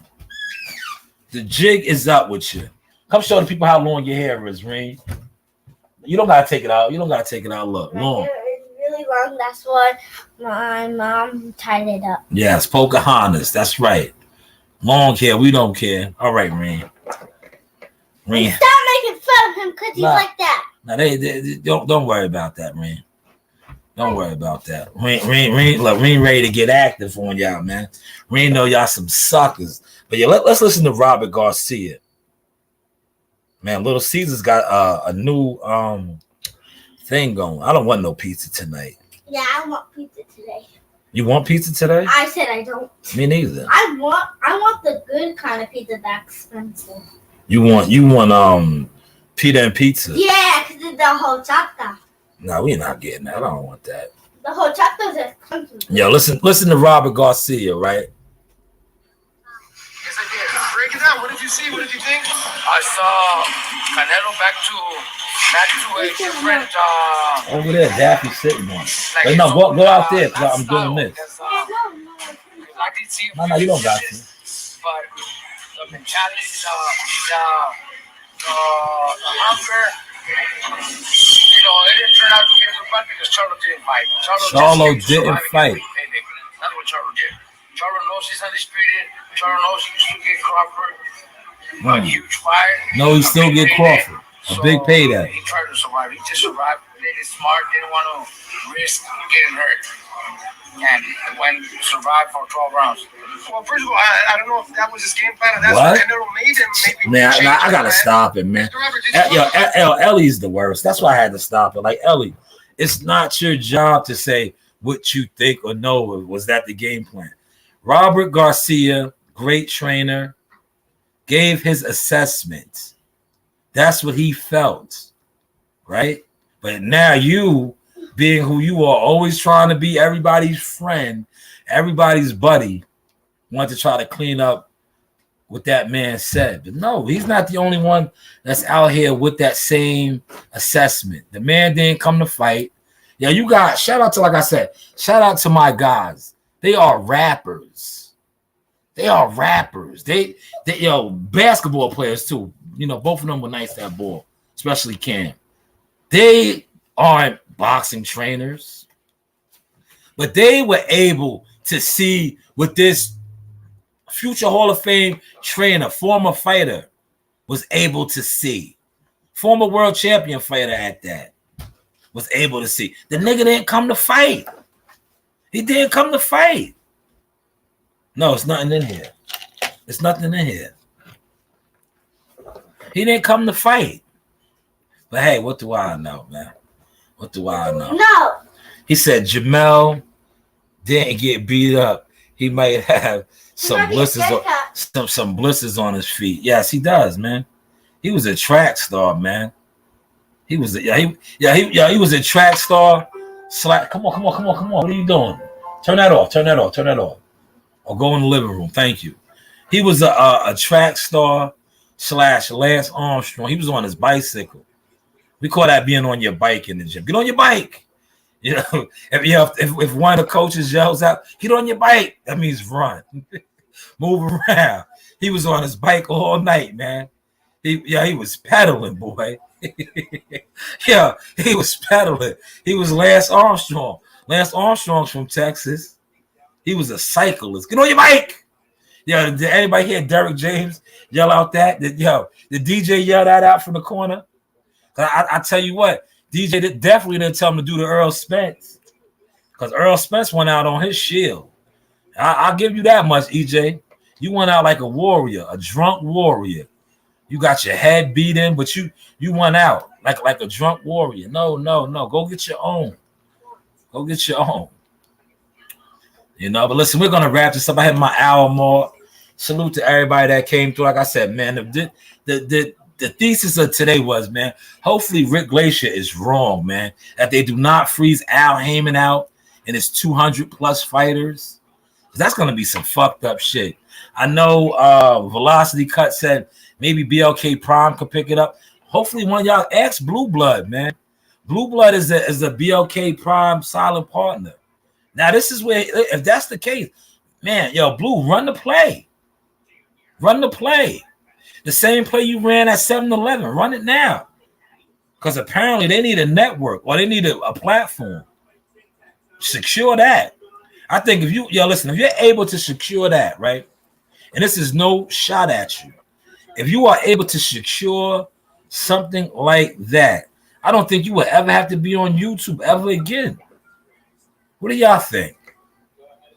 The jig is up with you. Come show the people how long your hair is, Rain. You don't gotta take it out. You don't gotta take it out. Look, long. It's really long. That's why my mom tied it up. Yes, Pocahontas. That's right. Long hair. We don't care. All right, Rain. Rain. Stop making fun of him because he's like that. Now they don't worry about that, Rain. Don't worry about that. Rain ready to get active on y'all, man. Rain know y'all some suckers. But yeah, let's listen to Robert Garcia. Man, Little Caesar's got a new thing going. I don't want no pizza tonight. Yeah, I want pizza today. You want pizza today? I said I don't. Me neither. I want the good kind of pizza that's expensive. You want pita and pizza? Yeah, because it's the horchata. No, we're not getting that. I don't want that. The horchata is expensive. Yo, listen to Robert Garcia, right? Yes, I did. Break it down. What did you see? What did you think? I saw Canelo back to a different. Over there, Daffy sitting on. Like Wait, no, go out there because I'm doing this. I did see. No, you don't got to. But the mentality, the hunger. You know, it didn't turn out to be a good fight because Charlo didn't fight. Charlo didn't fight. That's what Charlo did. Charlo knows he's undisputed. Charlo knows he used to get Crawford. A huge fight. No, he still get Crawford. A big payday. He tried to survive. He just survived. Played it smart. Didn't want to risk getting hurt. And went survived for 12 rounds. Well, first of all, I don't know if that was his game plan, and that's what Canelo made him. Maybe man, I gotta stop it, man. Ellie's the worst. That's why I had to stop it. Like, Ellie, it's not your job to say what you think or know. Was that the game plan? Robert Garcia, great trainer, gave his assessment. That's what he felt, right? But now you, being who you are, always trying to be everybody's friend, everybody's buddy, want to try to clean up what that man said. But no, he's not the only one that's out here with that same assessment. The man didn't come to fight. Yeah, you got, shout out to, like I said, shout out to my guys. They are rappers. They are rappers. They basketball players too. You know, both of them were nice to that ball, especially Cam. They aren't boxing trainers, but they were able to see what this future Hall of Fame trainer, former fighter, was able to see. Former world champion fighter at that was able to see. The nigga didn't come to fight. He didn't come to fight. No, it's nothing in here. It's nothing in here. He didn't come to fight. But hey, what do I know, man? What do I know? No. He said Jamel didn't get beat up. He might have some blisters on his feet. Yes, he does, man. He was a track star, man. He was he was a track star. Come on. What are you doing? Turn that off. Or go in the living room. Thank you. He was a track star / Lance Armstrong. He was on his bicycle. We call that being on your bike in the gym. Get on your bike. You know, if one of the coaches yells out, get on your bike, that means run. Move around. He was on his bike all night, man. He was pedaling, boy. Yeah, he was pedaling. He was Lance Armstrong. Lance Armstrong's from Texas. He was a cyclist. Get on your bike. Yeah, did anybody hear Derek James yell out that? The DJ yelled that out from the corner? I tell you what, DJ definitely didn't tell him to do the Earl Spence, because Earl Spence went out on his shield. I'll give you that much, EJ. You went out like a warrior, a drunk warrior. You got your head beat in, but you went out like a drunk warrior. No. Go get your own. Go get your own. You know, but listen, we're gonna wrap this up. I had my hour more. Salute to everybody that came through. Like I said, man, the thesis of today was, man, hopefully Rick Glacier is wrong, man, that they do not freeze Al Heyman out and his 200+ fighters. That's going to be some fucked up shit. I know Velocity Cut said maybe BLK Prime could pick it up. Hopefully one of y'all ask Blue Blood, man. Blue Blood is a BLK Prime solid partner. Now, this is where, if that's the case, Man, yo, Blue, run the play. Run the play. The same play you ran at 7-Eleven. Run it now. Because apparently they need a network or they need a platform. Secure that. I think if if you're able to secure that, right? And this is no shot at you. If you are able to secure something like that, I don't think you will ever have to be on YouTube ever again. What do y'all think?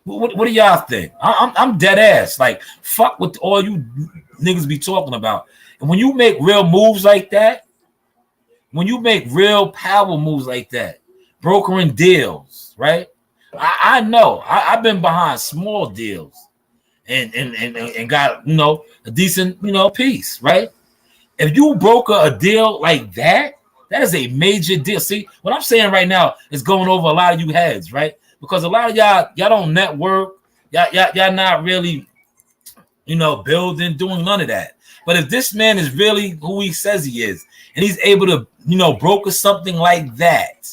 What do y'all think? I'm dead ass. Like, fuck what all you niggas be talking about. And when you make real moves like that, when you make real power moves like that, brokering deals, right? I know. I've been behind small deals and got, a decent, piece, right? If you broker a deal like that, that is a major deal. See, what I'm saying right now is going over a lot of you heads, right? Because a lot of y'all don't network. Y'all not really, building, doing none of that. But if this man is really who he says he is, and he's able to, broker something like that,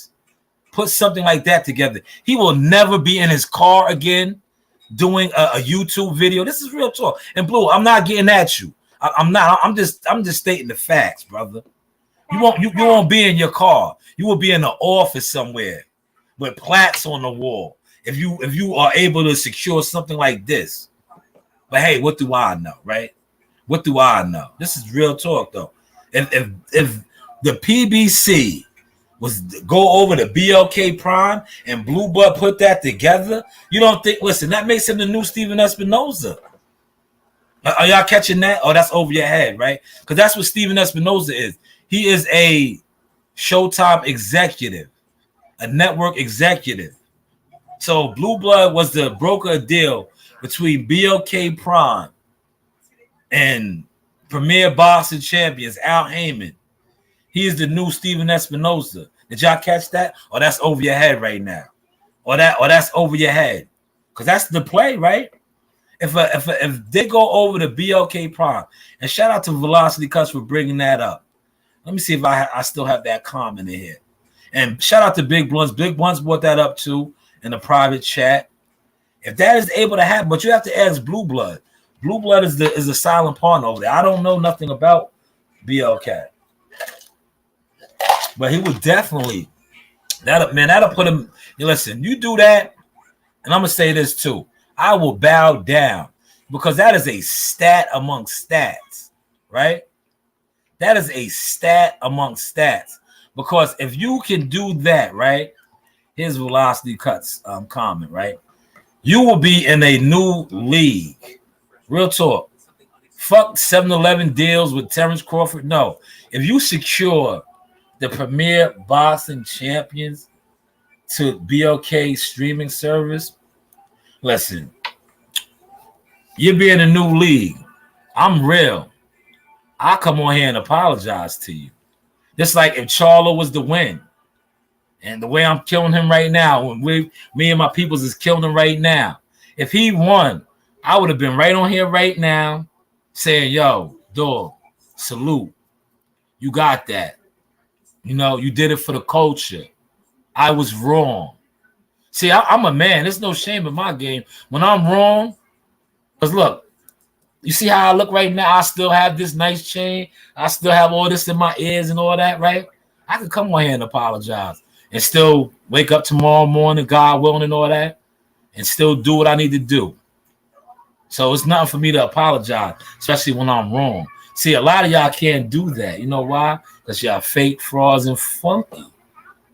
put something like that together, he will never be in his car again doing a YouTube video. This is real talk. And Blue, I'm not getting at you. I'm not. I'm just stating the facts, brother. You won't be in your car. You will be in the office somewhere with plaques on the wall. If you are able to secure something like this. But hey, what do I know, right? What do I know? This is real talk, though. If the PBC was go over to BLK Prime and Blue Blood put that together, you don't think? Listen, that makes him the new Steven Espinoza. Are y'all catching that? Oh, that's over your head, right? Because that's what Steven Espinoza is. He is a Showtime executive, a network executive. So Blue Blood was the broker deal between BLK Prime and Premier Boxing Champions Al Heyman. He is the new Steven Espinoza. Did y'all catch that? Or that's over your head right now? Or that's over your head? Because that's the play, right? If they go over to BLK Prime, and shout out to Velocity Cuts for bringing that up. Let me see if I still have that comment in here. And shout out to Big Blunts. Big Blunts brought that up too in the private chat. If that is able to happen, but you have to ask Blue Blood. Blue Blood is a silent partner over there. I don't know nothing about BLK. But he would definitely, that'll put him. Listen, you do that, and I'm gonna say this too. I will bow down because that is a stat among stats, right? That is a stat among stats. Because if you can do that, right? Here's Velocity Cuts comment, right? You will be in a new league. Real talk. Fuck 7-Eleven deals with Terrence Crawford. No. If you secure the Premier Boxing Champions to BLK streaming service, listen, you'll be in a new league. I'm real. I'll come on here and apologize to you. Just like if Charlo was the win. And the way I'm killing him right now, when me and my peoples is killing him right now. If he won, I would have been right on here right now saying, yo, dog, salute. You got that. You did it for the culture. I was wrong. See, I'm a man. There's no shame in my game. When I'm wrong, because look, you see how I look right now? I still have this nice chain. I still have all this in my ears and all that, right? I could come on here and apologize and still wake up tomorrow morning, God willing, and all that, and still do what I need to do. So it's nothing for me to apologize, especially when I'm wrong. See, a lot of y'all can't do that. You know why? Because y'all fake, frauds, and funky.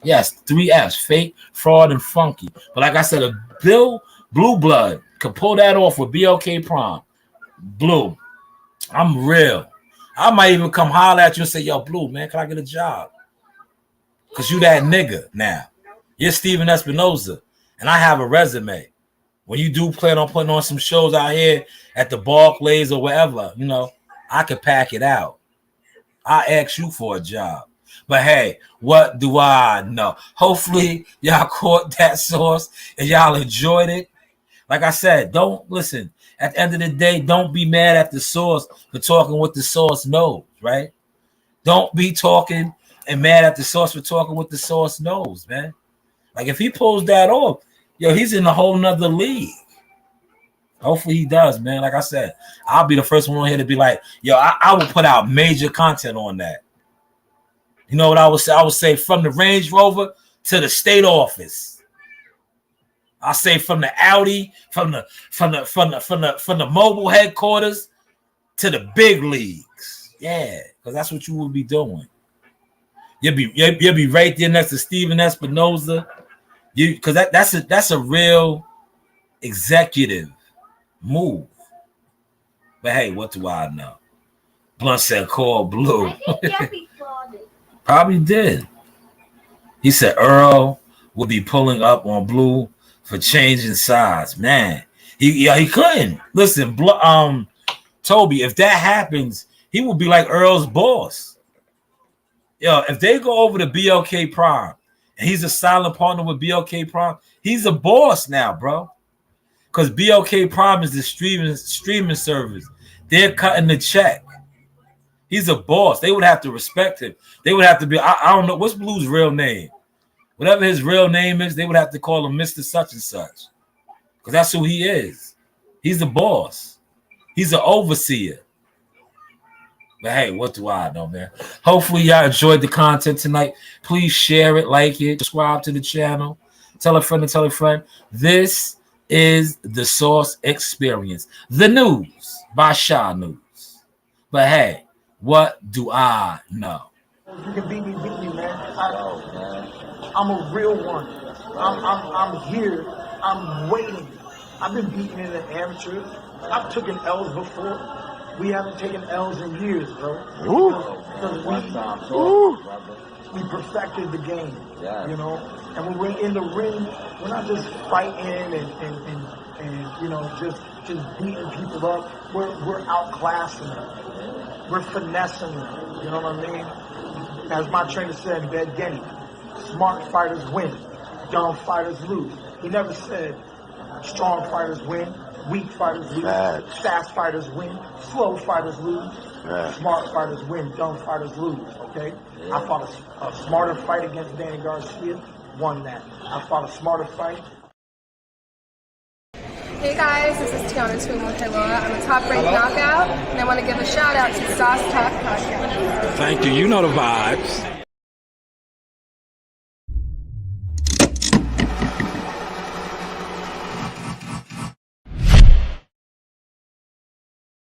Yes, 3 Fs, fake, fraud, and funky. But like I said, a Blue Blood could pull that off with BLK Prime. Blue, I'm real. I might even come holler at you and say, yo, Blue, man, can I get a job? Because you that nigga now. You're Steven Espinoza, and I have a resume. When you do plan on putting on some shows out here at the Barclays or wherever, I could pack it out. I ask you for a job. But hey, what do I know? Hopefully y'all caught that sauce and y'all enjoyed it. Like I said, don't listen. At the end of the day, don't be mad at the source for talking what the source knows, right? Don't be talking and mad at the source for talking what the source knows, man. Like if he pulls that off, yo, he's in a whole nother league. Hopefully he does, man. Like I said, I'll be the first one on here to be like, yo, I will put out major content on that. You know what I would say? I would say from the Range Rover to the state office. I say from the Audi, from the mobile headquarters to the big leagues. Yeah, because that's what you will be doing. You'll be right there next to Steven Espinoza. Because that's a real executive move. But hey, what do I know? Blunt said call Blue. I think Gabby thought it. Probably did. He said Earl will be pulling up on Blue for changing sides. Man, he couldn't. Listen, Toby, if that happens, he will be like Earl's boss. Yo, if they go over to BLK Prime and he's a silent partner with BLK Prime, he's a boss now, bro. Because BLK Prime is the streaming service. They're cutting the check. He's a boss. They would have to respect him. They would have to be, I don't know, what's Blue's real name? Whatever his real name is, they would have to call him Mr. Such and Such. Because that's who he is. He's the boss. He's an overseer. But hey, what do I know, man? Hopefully y'all enjoyed the content tonight. Please share it, like it, subscribe to the channel. Tell a friend to tell a friend. This is the Source Experience. The Newz by Shanewz. But hey, what do I know? You can beat me, man. I'm a real one. I'm here. I'm waiting. I've been beaten in the amateur. I've taken L's before. We haven't taken L's in years, bro. Because we perfected the game, you know. And when we're in the ring, we're not just fighting and you know, just beating people up. We're outclassing them. We're finessing them. You know what I mean? As my trainer said in Bed Genny, smart fighters win, dumb fighters lose. He never said strong fighters win, weak fighters lose, fast fighters win, slow fighters lose, smart fighters win, dumb fighters lose, okay? I fought a smarter fight against Danny Garcia, won that. I fought a smarter fight. Hey guys, this is Tiana Tuimo-Keloa. I'm a top-ranked knockout, and I want to give a shout out to Sauce Talk Podcast. Thank you. You know the vibes.